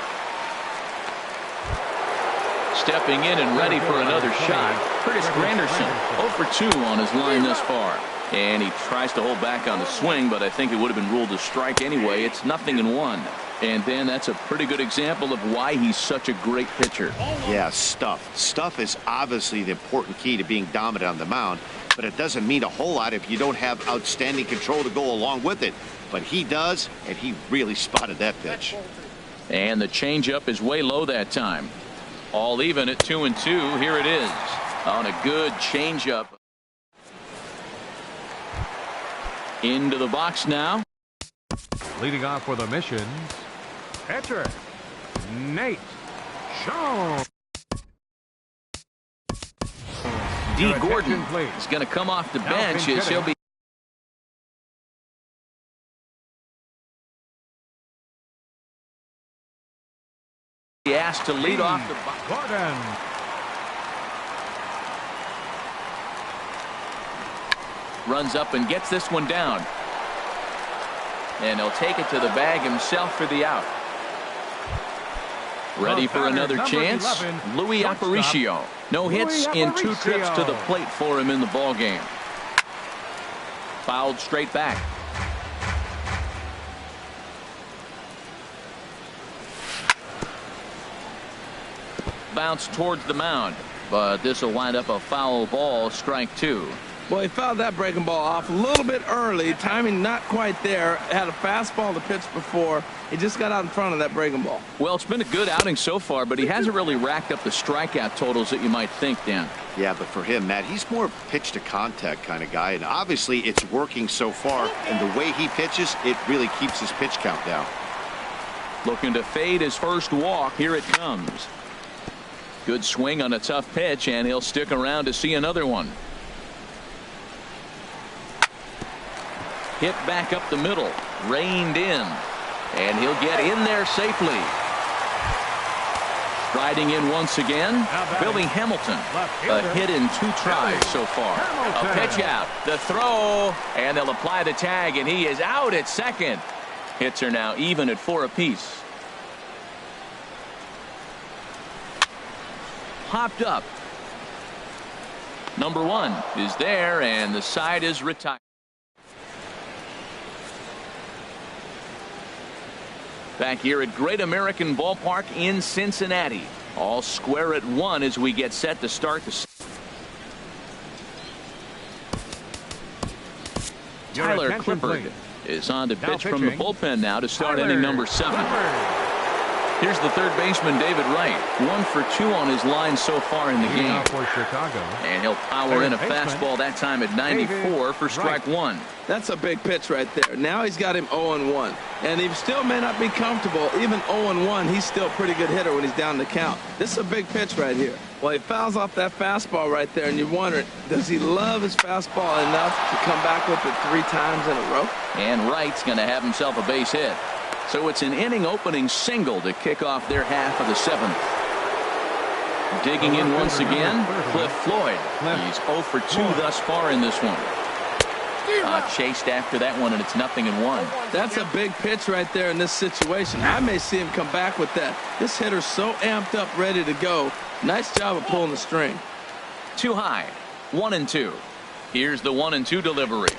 Stepping in and ready for another shot, Curtis Granderson, 0 for 2 on his line thus far. And he tries to hold back on the swing, but I think it would have been ruled a strike anyway. It's 0-1. And then that's a pretty good example of why he's such a great pitcher. Yeah, stuff. Stuff is obviously the important key to being dominant on the mound, but it doesn't mean a whole lot if you don't have outstanding control to go along with it. But he does, and he really spotted that pitch. And the changeup is way low that time. All even at 2-2. Here it is on a good changeup. Into the box now. Leading off for the Missions, pitcher Nate Jones. D. Gordon is going to come off the bench as he'll be asked to lead off the box. Gordon. Runs up and gets this one down. And he'll take it to the bag himself for the out. Ready for another chance? 11, Louis shortstop. Aparicio. No hits in 2 trips to the Aparicio. plate for him in the ball game. Fouled straight back. Bounce towards the mound, but this will wind up a foul ball, strike 2. Well, he fouled that breaking ball off a little bit early. Timing not quite there. Had a fastball to pitch before. He just got out in front of that breaking ball. Well, it's been a good outing so far, but he hasn't really racked up the strikeout totals that you might think, Dan. Yeah, but for him, Matt, he's more pitch to contact kind of guy, and obviously it's working so far, and the way he pitches, it really keeps his pitch count down. Looking to fade his first walk. Here it comes. Good swing on a tough pitch, and he'll stick around to see another one. Hit back up the middle, reined in, and he'll get in there safely. Riding in once again, Billy Hamilton. A hit in 2 tries so far. A pitch out, the throw, and they'll apply the tag, and he is out at second. Hits are now even at 4 apiece. Hopped up. Number 1 is there, and the side is retired. Back here at Great American Ballpark in Cincinnati. All square at 1 as we get set to start the. Tyler Clifford is on to pitch from the bullpen now to start inning number 7. Here's the third baseman, David Wright. 1 for 2 on his line so far in the game. For Chicago. And he'll power in a fastball that time at 94 for strike 1. That's a big pitch right there. Now he's got him 0-1. And he still may not be comfortable. Even 0-1, he's still a pretty good hitter when he's down the count. This is a big pitch right here. Well, he fouls off that fastball right there, and you're wondering, does he love his fastball enough to come back with it 3 times in a row? And Wright's going to have himself a base hit. So it's an inning opening single to kick off their half of the 7th. Digging in once again, Cliff Floyd. He's 0 for 2 thus far in this one. Chased after that one, and it's 0-1. That's a big pitch right there in this situation. I may see him come back with that. This hitter's so amped up, ready to go. Nice job of pulling the string. Too high. 1-2. Here's the 1-2 delivery.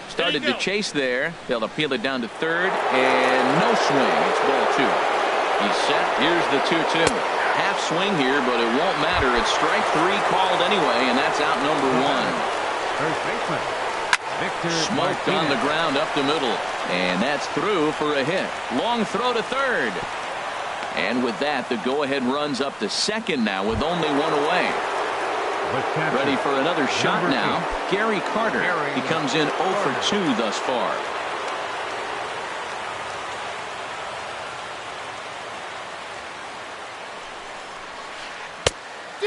Started to chase there. They'll appeal it down to third, and no swing. It's ball 2. He's set. Here's the 2-2. Half swing here, but it won't matter. It's strike 3 called anyway, and that's out number 1. First baseman, Victor Smoked on the ground up the middle, and that's through for a hit. Long throw to third. And with that, the go-ahead runs up to second now with only 1 away. Ready for another shot now. Gary Carter. He comes in 0 for 2 thus far.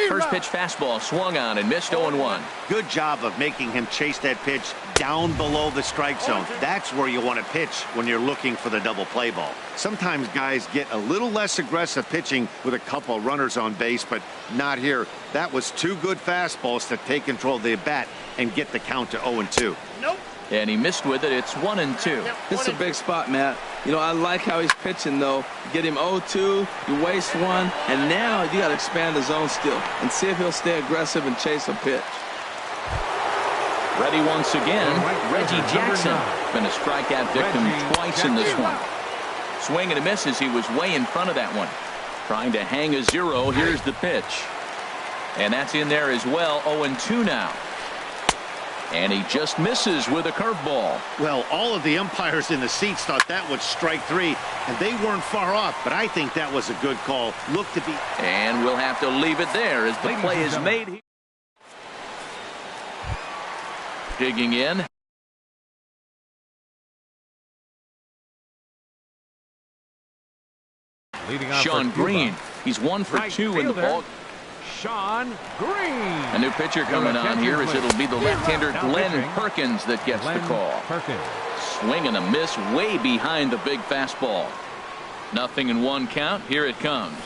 First pitch fastball swung on and missed 0-1. Good job of making him chase that pitch down below the strike zone. That's where you want to pitch when you're looking for the double play ball. Sometimes guys get a little less aggressive pitching with a couple runners on base, but not here. That was 2 good fastballs to take control of the bat and get the count to 0-2. Nope. And he missed with it. It's 1-2. This is a big spot, Matt. You know, I like how he's pitching, though. Get him 0-2, you waste 1, and now you got to expand the zone still and see if he'll stay aggressive and chase a pitch. Ready once again, Reggie Jackson. Been a strikeout victim twice in this one. Swing and a miss as he was way in front of that one. Trying to hang a 0. Here's the pitch. And that's in there as well. 0-2 now. And he just misses with a curveball. Well, all of the umpires in the seats thought that was strike 3, and they weren't far off, but I think that was a good call. Looked to be. And we'll have to leave it there as the play is made here. Digging in. Sean Green. He's 1 for 2 in the ball. Sean Green. A new pitcher coming on here as it'll be the left-hander Glenn Perkins that gets the call. Swing and a miss way behind the big fastball. 0-1 count. Here it comes.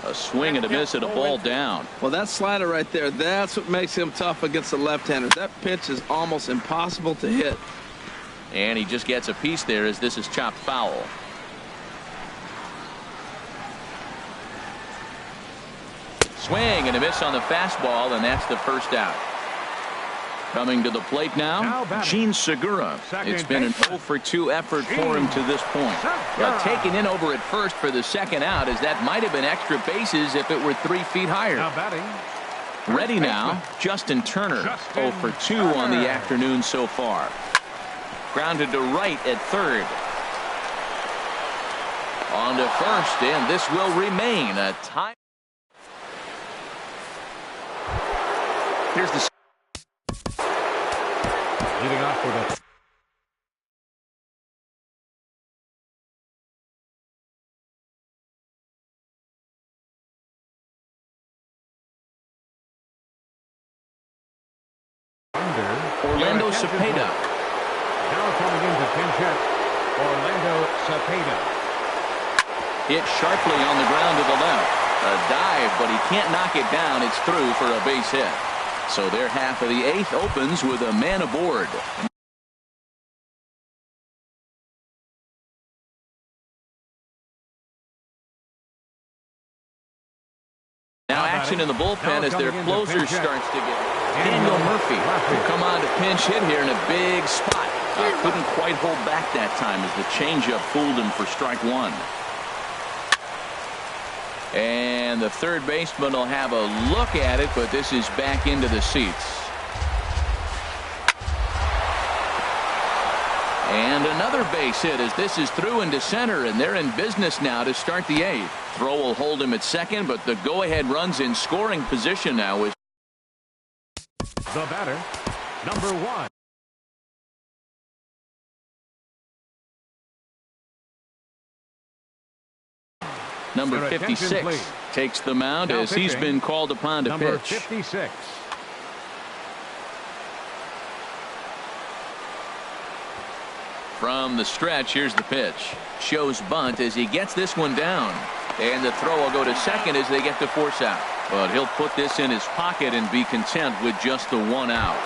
A swing and a miss at a ball down. Well, that slider right there, that's what makes him tough against the left-hander. That pitch is almost impossible to hit. And he just gets a piece there as this is chopped foul. Swing and a miss on the fastball, and that's the first out. Coming to the plate now, Gene Segura. It's been an 0 for 2 effort for him to this point. But taken in over at first for the second out, as that might have been extra bases if it were 3 feet higher. Now batting, Ready now, Justin Turner. 0 for 2 on the afternoon so far. Grounded to right at third. On to first, and this will remain a tie. Here's the leading off with a Orlando Cepeda. Now coming into pinch hit, Orlando Cepeda. Hit sharply on the ground to the left. A dive, but he can't knock it down. It's through for a base hit. So their half of the eighth opens with a man aboard. Now action in the bullpen as their closer starts to get. Daniel Murphy will come on to pinch hit here in a big spot. Couldn't quite hold back that time as the changeup fooled him for strike one. And the third baseman will have a look at it, but this is back into the seats. And another base hit as this is through into center, and they're in business now to start the eighth. Throw will hold him at second, but the go-ahead run's in scoring position now. Is the batter, number 1. Number 56 takes the mound now as he's been called upon to number pitch. 56. From the stretch, here's the pitch. Shows bunt as he gets this one down. And the throw will go to second as they get the force out. But he'll put this in his pocket and be content with just the one out.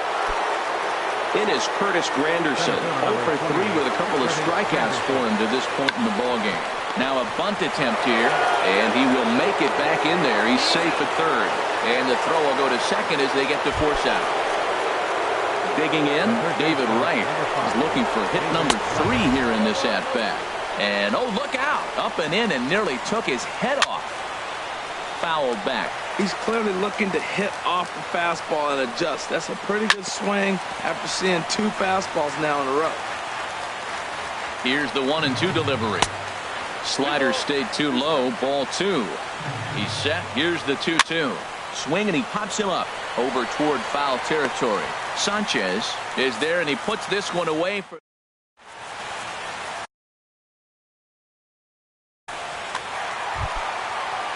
It is Curtis Granderson, 0 for 3 with a couple of strikeouts for him to this point in the ballgame. Now a bunt attempt here, and he will make it back in there. He's safe at third. And the throw will go to second as they get the force out. Digging in, David Wright is looking for hit number 3 here in this at-bat. And oh, look out! Up and in and nearly took his head off. Fouled back. He's clearly looking to hit off the fastball and adjust. That's a pretty good swing after seeing 2 fastballs now in a row. Here's the 1-2 delivery. Slider stayed too low, ball 2. He's set. Here's the 2-2. Swing and he pops him up over toward foul territory. Sanchez is there and he puts this one away for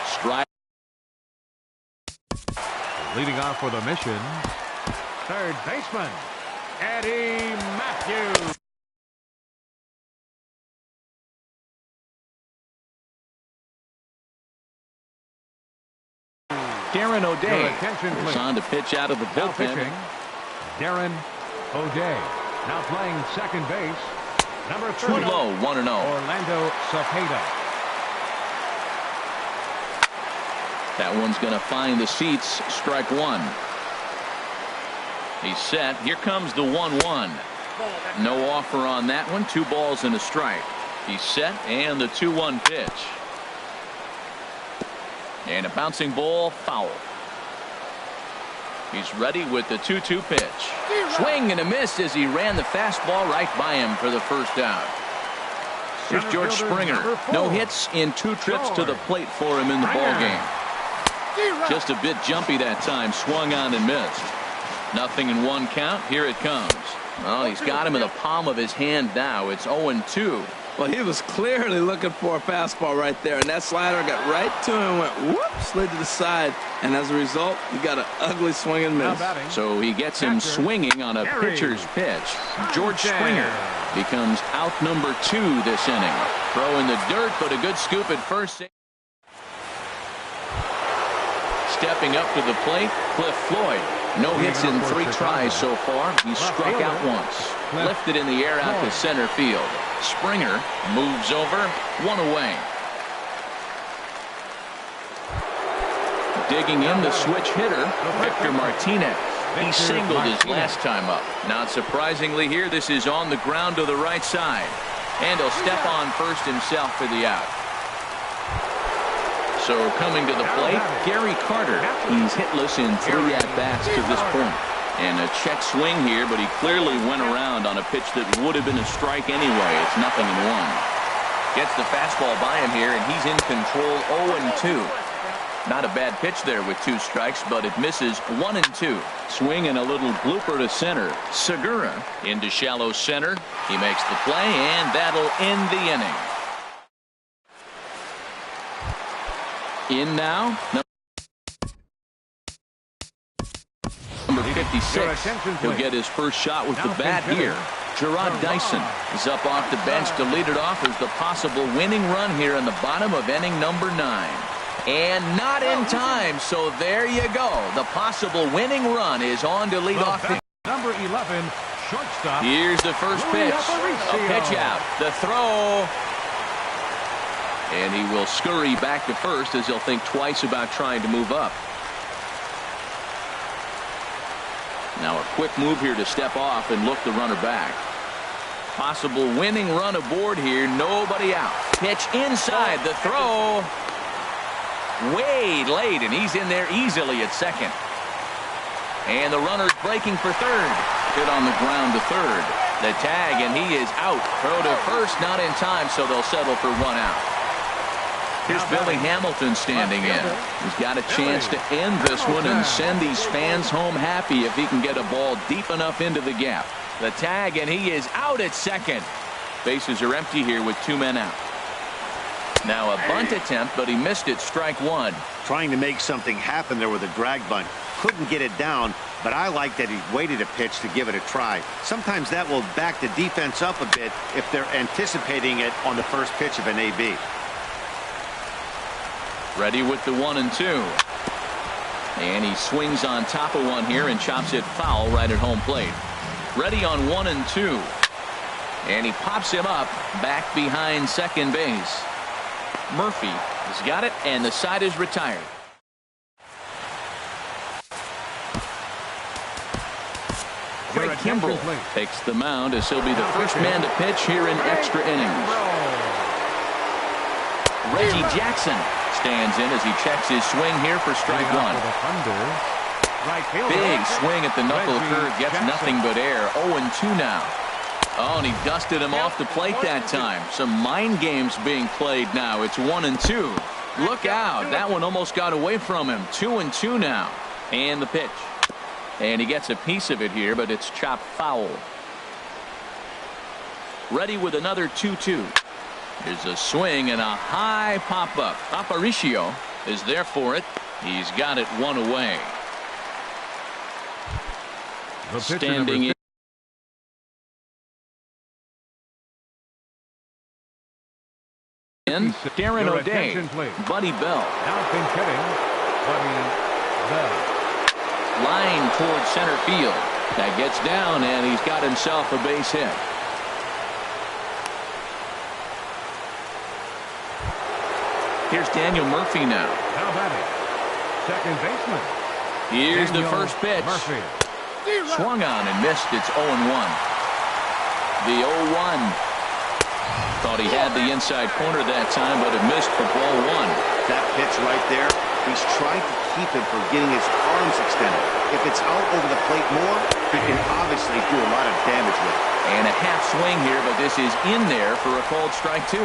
strike. Leading off with a mission, third baseman, Eddie Matthews. Darren O'Day is on to pitch out of the bullpen. Darren O'Day now playing second base. Number 30. Too low, 1-0. Orlando Cepeda. That one's going to find the seats. Strike 1. He's set. Here comes the 1-1. No offer on that one. 2 balls and a strike. He's set, and the 2-1 pitch. And a bouncing ball, foul. He's ready with the 2-2 pitch. Swing and a miss as he ran the fastball right by him for the first out. Here's George Springer. No hits in 2 trips to the plate for him in the ballgame. Just a bit jumpy that time. Swung on and missed. Nothing in 1 count. Here it comes. Well, he's got him in the palm of his hand now. It's 0-2. Well, he was clearly looking for a fastball right there, and that slider got right to him and went whoop, slid to the side, and as a result, he got an ugly swing and miss. So he gets him swinging on a pitcher's pitch. George Springer becomes out number 2 this inning. Throw in the dirt, but a good scoop at first. Stepping up to the plate, Cliff Floyd. No hits in 3 tries so far. He struck out once. Lifted in the air out to center field. Springer moves over, 1 away. Digging in the switch hitter, Victor Martinez. He singled his last time up. Not surprisingly here, this is on the ground to the right side. And he'll step on first himself for the out. So coming to the plate, Gary Carter. He's hitless in 3 at-bats to this point. And a check swing here, but he clearly went around on a pitch that would have been a strike anyway. It's 0-1. Gets the fastball by him here, and he's in control 0-2. Not a bad pitch there with 2 strikes, but it misses 1-2. Swing and a little blooper to center. Segura into shallow center. He makes the play, and that'll end the inning. In now, number 56. He'll get his first shot with the bat here. Gerard Dyson is up off the bench to lead it off as the possible winning run here in the bottom of inning number 9. And not in time, so there you go. The possible winning run is on to lead off. Number 11, shortstop. Here's the first pitch. A pitch out. The throw. And he will scurry back to first as he'll think twice about trying to move up. Now a quick move here to step off and look the runner back. Possible winning run aboard here. Nobody out. Pitch inside. The throw. Way late, and he's in there easily at second. And the runner's breaking for third. Hit on the ground to third. The tag, and he is out. Throw to first, not in time, so they'll settle for 1 out. Here's Billy Hamilton standing in. He's got a chance to end this one and send these fans home happy if he can get a ball deep enough into the gap. The tag, and he is out at second. Bases are empty here with 2 men out. Now a bunt attempt, but he missed it. Strike 1. Trying to make something happen there with a drag bunt. Couldn't get it down, but I like that he waited a pitch to give it a try. Sometimes that will back the defense up a bit if they're anticipating it on the first pitch of an AB. Ready with the 1-2. And he swings on top of one here and chops it foul right at home plate. Ready on 1-2. And he pops him up back behind second base. Murphy has got it, and the side is retired. Craig Kimbrell takes the mound as he'll be the first man to pitch here in extra innings. Reggie Jackson stands in as he checks his swing here for strike 1. Big swing at the knuckle curve, gets nothing but air. 0-2 now. Oh, and he dusted him off the plate that time. Some mind games being played now. It's 1-2. Look out. That one almost got away from him. 2-2 now. And the pitch. And he gets a piece of it here, but it's chopped foul. Ready with another 2-2. Here's a swing and a high pop-up. Aparicio is there for it. He's got it 1 away. Standing in. Darren O'Day, Buddy Bell. Now pinch hitting, Buddy Bell. Line towards center field. That gets down, and he's got himself a base hit. Here's Daniel Murphy now. How about it? Second baseman. Here's Daniel the first pitch. Murphy. Swung on and missed. It's 0-1. The 0-1. Thought he had the inside corner that time, but it missed for ball 1. That pitch right there, he's trying to keep him from getting his arms extended. If it's out over the plate more, he can obviously do a lot of damage with it. And a half swing here, but this is in there for a called strike 2.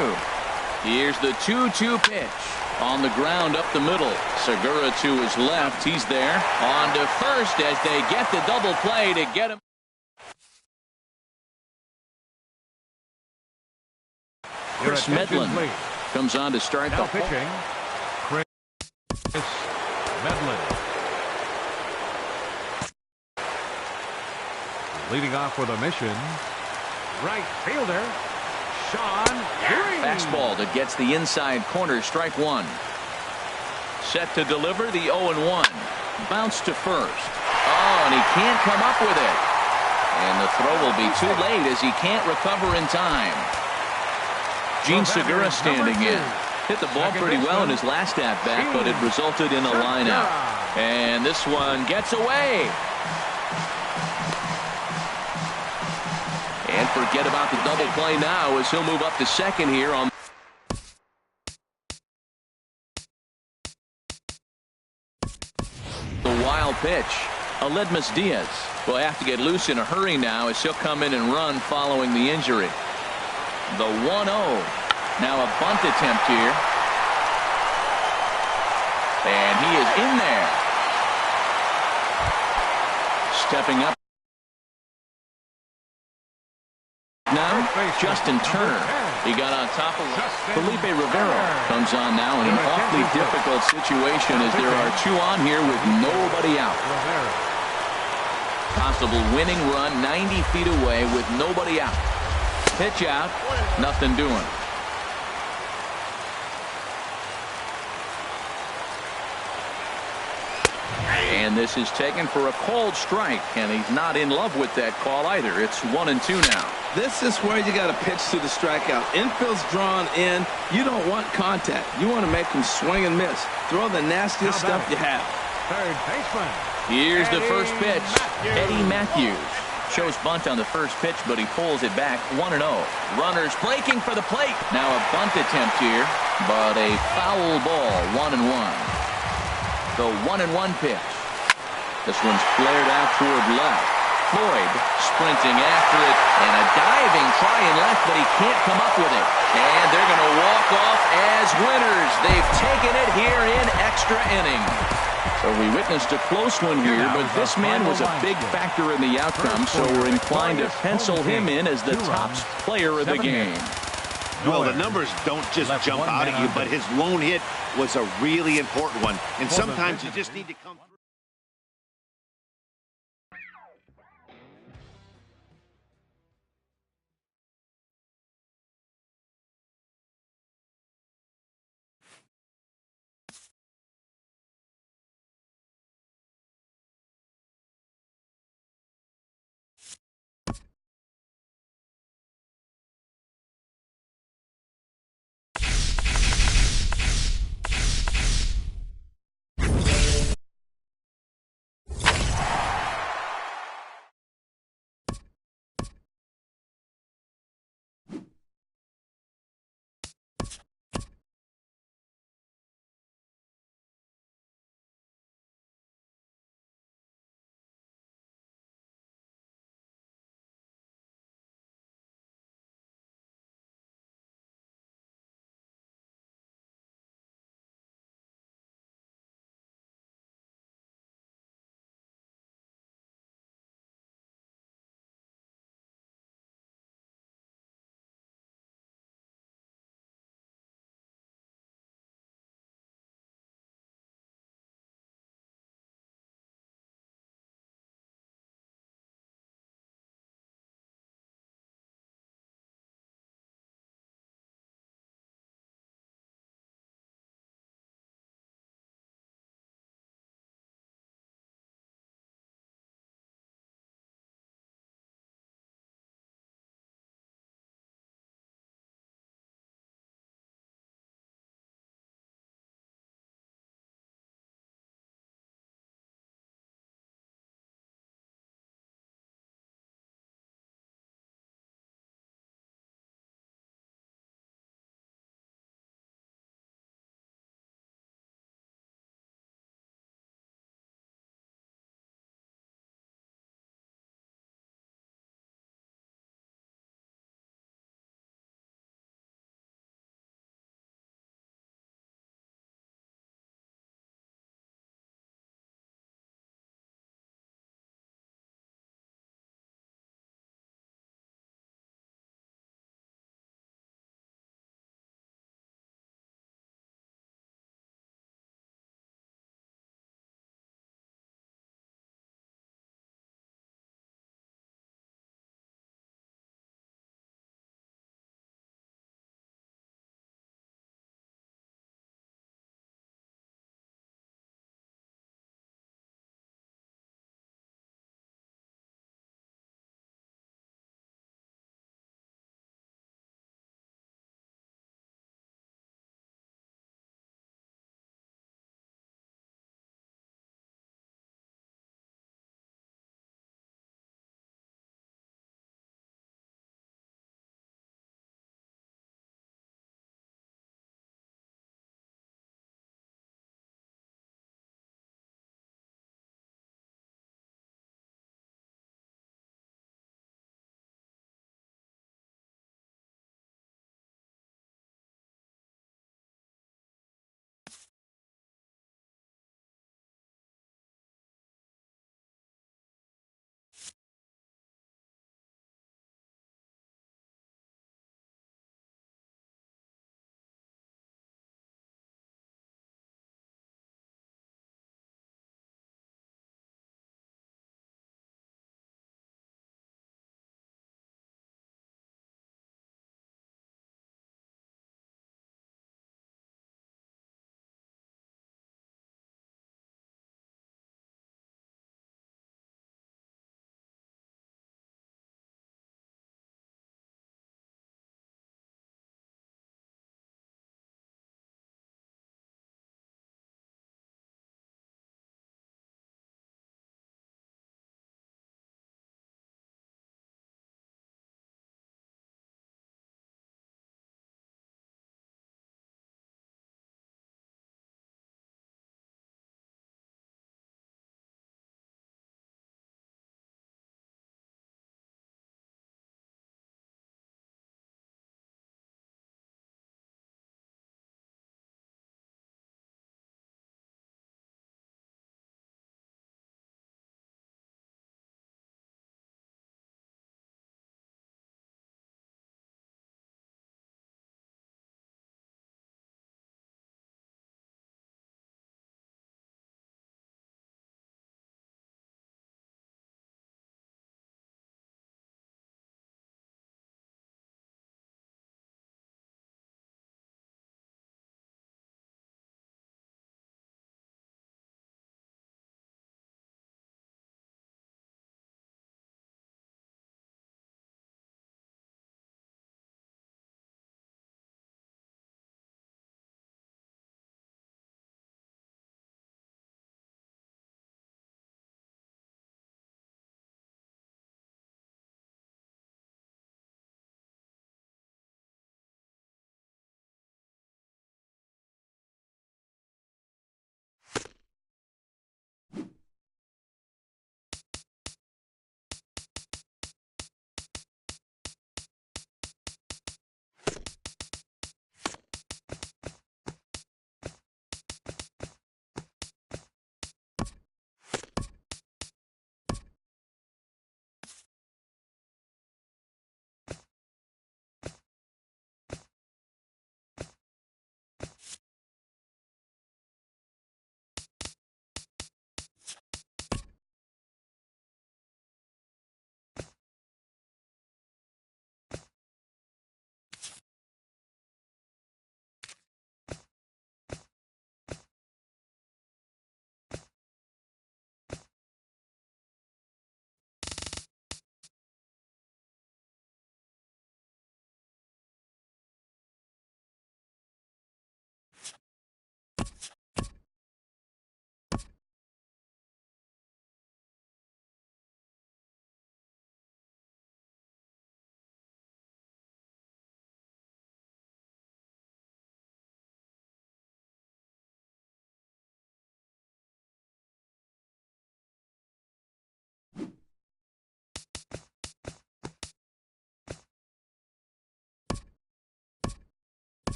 Here's the 2-2 pitch. On the ground up the middle. Segura to his left. He's there. On to first as they get the double play to get him. Chris Medlin comes on to start now the pitching. Chris Medlin. Leading off with a mission. Right fielder. Sean Green. Fastball that gets the inside corner. Strike 1. Set to deliver the 0-1. Bounce to first. Oh, and he can't come up with it. And the throw will be too late as he can't recover in time. Gene Segura standing in. Hit the ball pretty well in his last at-bat, but it resulted in a lineout. And this one gets away. And forget about the double play now as he'll move up to second here on pitch. Aledmus Diaz will have to get loose in a hurry now as he'll come in and run following the injury. The 1-0. Now a bunt attempt here. And he is in there. Stepping up now, Justin Turner. He got on top of Felipe Rivera. Comes on now in an awfully difficult situation as there are two on here with nobody out. Possible winning run 90 feet away with nobody out. Pitch out, nothing doing. And this is taken for a called strike, and he's not in love with that call either. It's 1-2 now. This is where you got to pitch to the strikeout. Infield's drawn in. You don't want contact. You want to make them swing and miss. Throw the nastiest stuff you have. Third baseman. Here's the first pitch. Eddie Matthews shows bunt on the first pitch, but he pulls it back. 1-0. Runners breaking for the plate. Now a bunt attempt here, but a foul ball. 1-1. The 1-1 pitch. This one's flared out toward left. Floyd sprinting after it, and a diving try in left, but he can't come up with it. And they're going to walk off as winners. They've taken it here in extra innings. So we witnessed a close one here, but this man was a big factor in the outcome, so we're inclined to pencil him in as the top player of the game. Well, the numbers don't just jump out at you, but his lone hit was a really important one. And sometimes you just need to come through.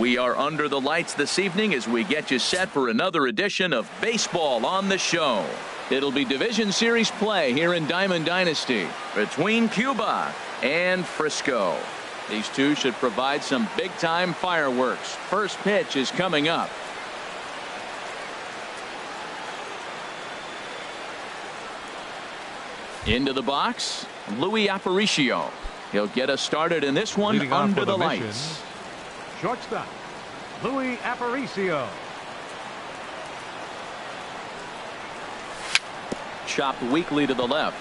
We are under the lights this evening as we get you set for another edition of Baseball on the Show. It'll be Division Series play here in Diamond Dynasty between Cuba and Frisco. These two should provide some big-time fireworks. First pitch is coming up. Into the box, Luis Aparicio. He'll get us started in this one under the lights. Shortstop, Luis Aparicio. Chopped weakly to the left.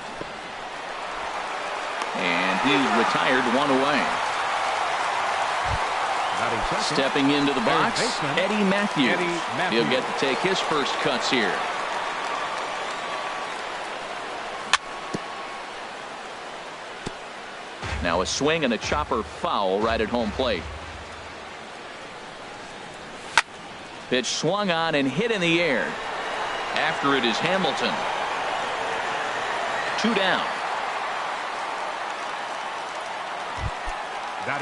And he's retired one away. Stepping into the box, Eddie Matthews. He'll get to take his first cuts here. Now a swing and a chopper foul right at home plate. Pitch swung on and hit in the air. After it is Hamilton. 2 down.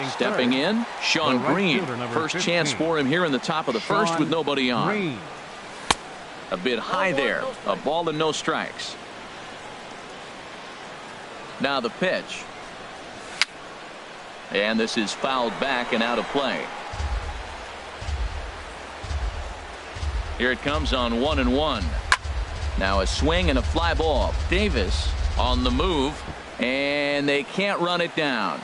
Stepping in, Sean Green. First chance for him here in the top of the first with nobody on. A bit high there. A ball and no strikes. Now the pitch. And this is fouled back and out of play. Here it comes on 1-1. Now a swing and a fly ball. Davis on the move, and they can't run it down.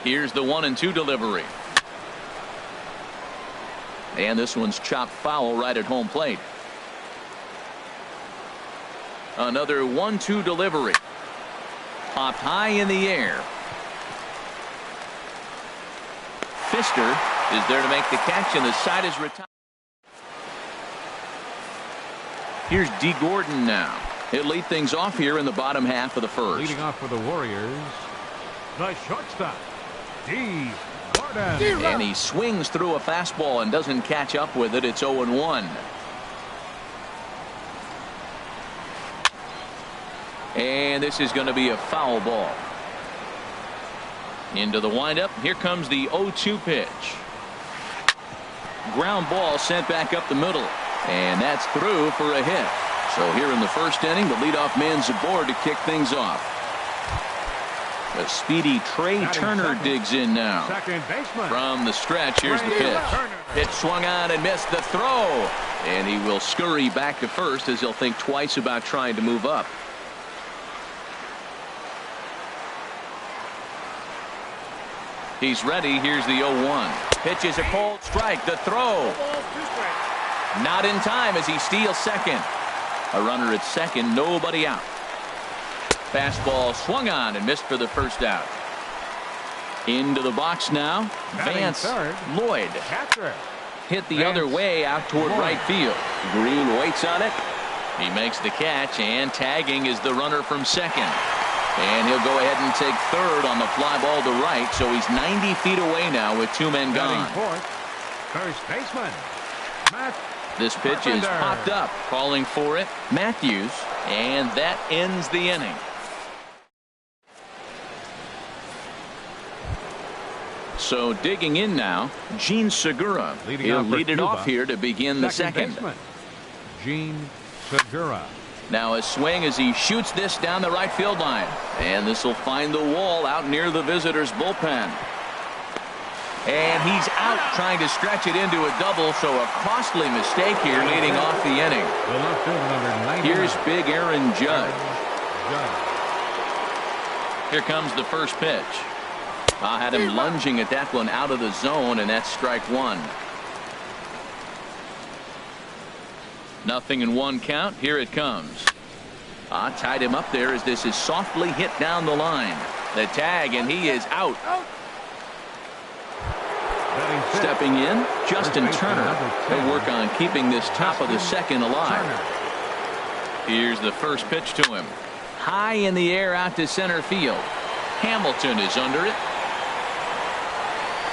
Here's the 1-2 delivery. And this one's chopped foul right at home plate. Another 1-2 delivery. Popped high in the air. Fister is there to make the catch, and the side is retired. Here's D. Gordon now. He'll lead things off here in the bottom half of the first. Leading off for the Warriors, the shortstop, D. Gordon. And he swings through a fastball and doesn't catch up with it. It's 0-1. And this is going to be a foul ball. Into the windup. Here comes the 0-2 pitch. Ground ball sent back up the middle. And that's through for a hit. So here in the first inning, the leadoff man's aboard to kick things off. The speedy Trey Turner digs in now. Second baseman. From the stretch, here's the pitch. Pitch swung on and missed the throw. And he will scurry back to first as he'll think twice about trying to move up. He's ready. Here's the 0-1. Pitch is a cold strike. The throw. Not in time as he steals second. A runner at second. Nobody out. Fastball swung on and missed for the first out. Into the box now. Vance Lloyd. Hit the other way out toward right field. Green waits on it. He makes the catch, and tagging is the runner from second. And he'll go ahead and take third on the fly ball to right, so he's 90 feet away now with 2 men gone. First baseman, Matt. This pitch is popped up, calling for it, Matthews, and that ends the inning. So digging in now, Gene Segura. He'll lead it off here to begin the second. Gene Segura. Now a swing as he shoots this down the right field line. And this will find the wall out near the visitors' bullpen. And he's out trying to stretch it into a double, so a costly mistake here leading off the inning. Here's big Aaron Judge. Here comes the first pitch. I had him lunging at that one out of the zone, and that's strike one. 0-1 count. Here it comes. Tied him up there as this is softly hit down the line. The tag, and he is out. Stepping in, Justin Turner. He'll work on keeping this top of the second alive. Here's the first pitch to him. High in the air out to center field. Hamilton is under it.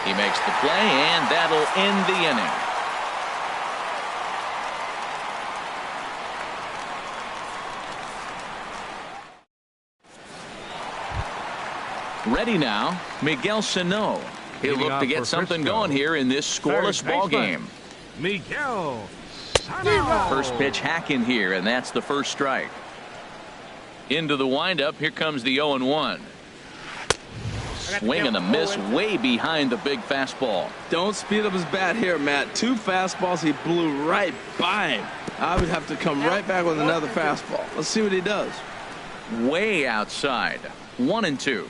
He makes the play, and that'll end the inning. Ready now, Miguel Sano. He'll look to get something going here in this scoreless ball game. Miguel Sano. First pitch hack in here, and that's the first strike. Into the windup. Here comes the 0-1. Swing and a miss way behind the big fastball. Don't speed up his bat here, Matt. 2 fastballs, he blew right by him. I would have to come right back with another fastball. Let's see what he does. Way outside. 1-2.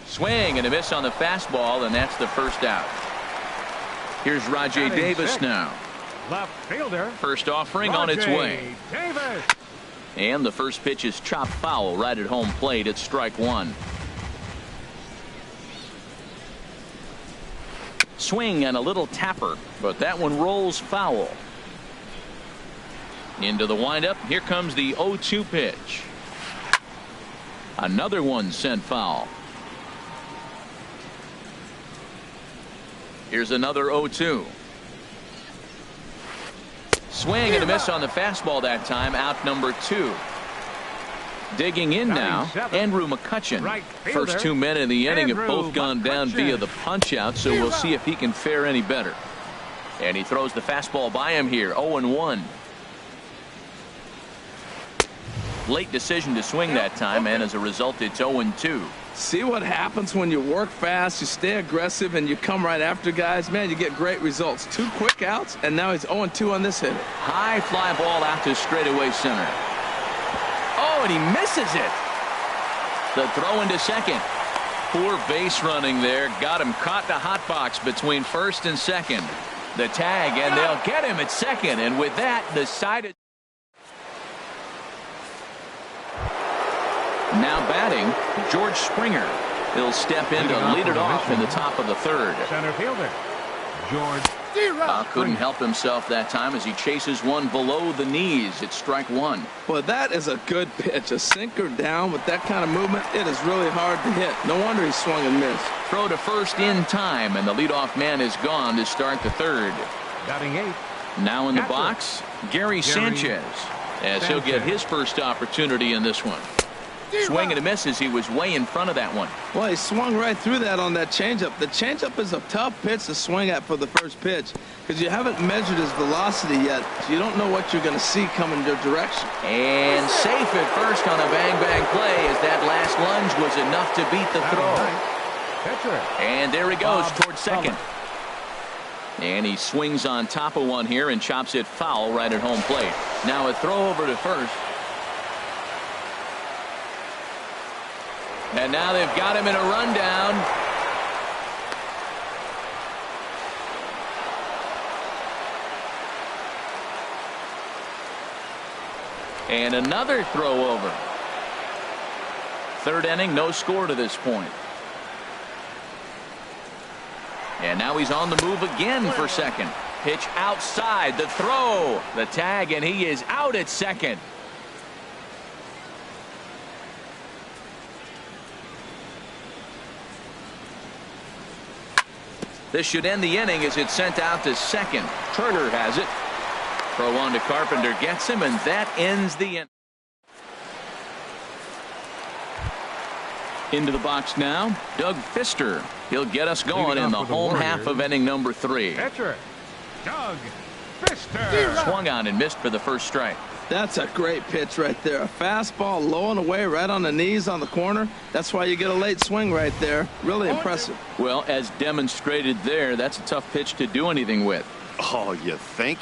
Swing and a miss on the fastball, and that's the first out. Here's Rajay Davis now. Left fielder. First offering on its way. Davis. And the first pitch is chopped foul right at home plate. It's strike 1. Swing and a little tapper, but that one rolls foul. Into the windup. Here comes the 0-2 pitch. Another one sent foul. Here's another 0-2. Swing and a miss on the fastball that time. Out number 2. Digging in now, Andrew McCutchen. First 2 men in the inning have both gone down via the punch out, so we'll see if he can fare any better. And he throws the fastball by him here. 0-1. Late decision to swing that time, and as a result it's 0-2. See what happens when you work fast, you stay aggressive, and you come right after guys. Man, you get great results. 2 quick outs, and now he's 0-2 on this hit. High fly ball out to straightaway center. Oh, and he misses it. The throw into second. Poor base running there. Got him caught the hot box between first and second. The tag, and they'll get him at second. And with that, the side. Now batting, George Springer. He'll step in to lead it off in the top of the 3rd. Center fielder, George. Couldn't help himself that time as he chases one below the knees. It's strike 1. Well, that is a good pitch. A sinker down with that kind of movement, it is really hard to hit. No wonder he swung and missed. Throw to first in time, and the leadoff man is gone to start the 3rd. Batting 8th. Now in the box, Gary Sanchez, as he'll get his first opportunity in this one. Swing and a miss as he was way in front of that one. Well, he swung right through that on that changeup. The changeup is a tough pitch to swing at for the first pitch because you haven't measured his velocity yet. So you don't know what you're going to see coming your direction. And safe at first on a bang-bang play as that last lunge was enough to beat the throw. And there he goes towards second. And he swings on top of one here and chops it foul right at home plate. Now a throw over to first. And now they've got him in a rundown. And another throw over. 3rd inning, no score to this point. And now he's on the move again for second. Pitch outside, the throw, the tag, and he is out at second. This should end the inning as it's sent out to second. Turner has it. Throw on to Carpenter, gets him, and that ends the inning. Into the box now, Doug Fister. He'll get us going in the home half of inning number 3. Catcher, Doug Fister. Swung on and missed for the first strike. That's a great pitch right there. A fastball low and away right on the knees on the corner. That's why you get a late swing right there. Really impressive. Well, as demonstrated there, that's a tough pitch to do anything with. Oh, you think?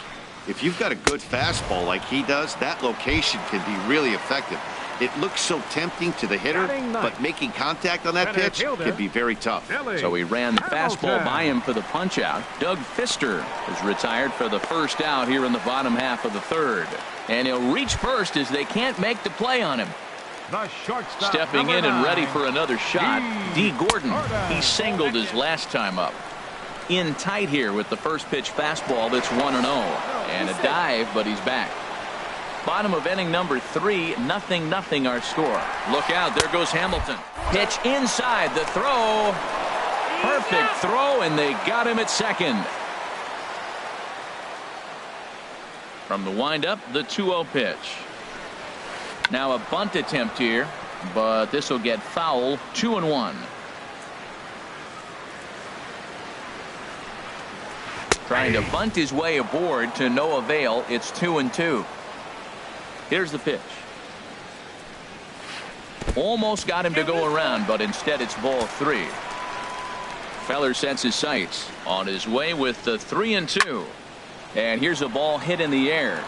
If you've got a good fastball like he does, that location can be really effective. It looks so tempting to the hitter, but making contact on that pitch can be very tough. So he ran the fastball by him for the punch out. Doug Fister is retired for the first out here in the bottom half of the 3rd. And he'll reach first as they can't make the play on him. The shortstop, stepping in and ready for another shot. D. Gordon. He singled his last time up. In tight here with the first pitch fastball that's 1-0. And a dive, but he's back. Bottom of inning number 3, 0-0 our score. Look out, there goes Hamilton. Pitch inside, the throw. Perfect throw, and they got him at second. From the windup, the 2-0 pitch. Now a bunt attempt here. but this will get foul. 2-1. Trying to bunt his way aboard to no avail. It's 2-2. Here's the pitch. Almost got him to go around, but instead it's ball 3. Feller sets his sights on his way with the 3-2. And here's a ball hit in the air.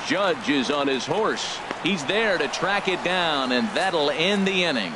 Judge is on his horse. He's there to track it down, and that'll end the inning.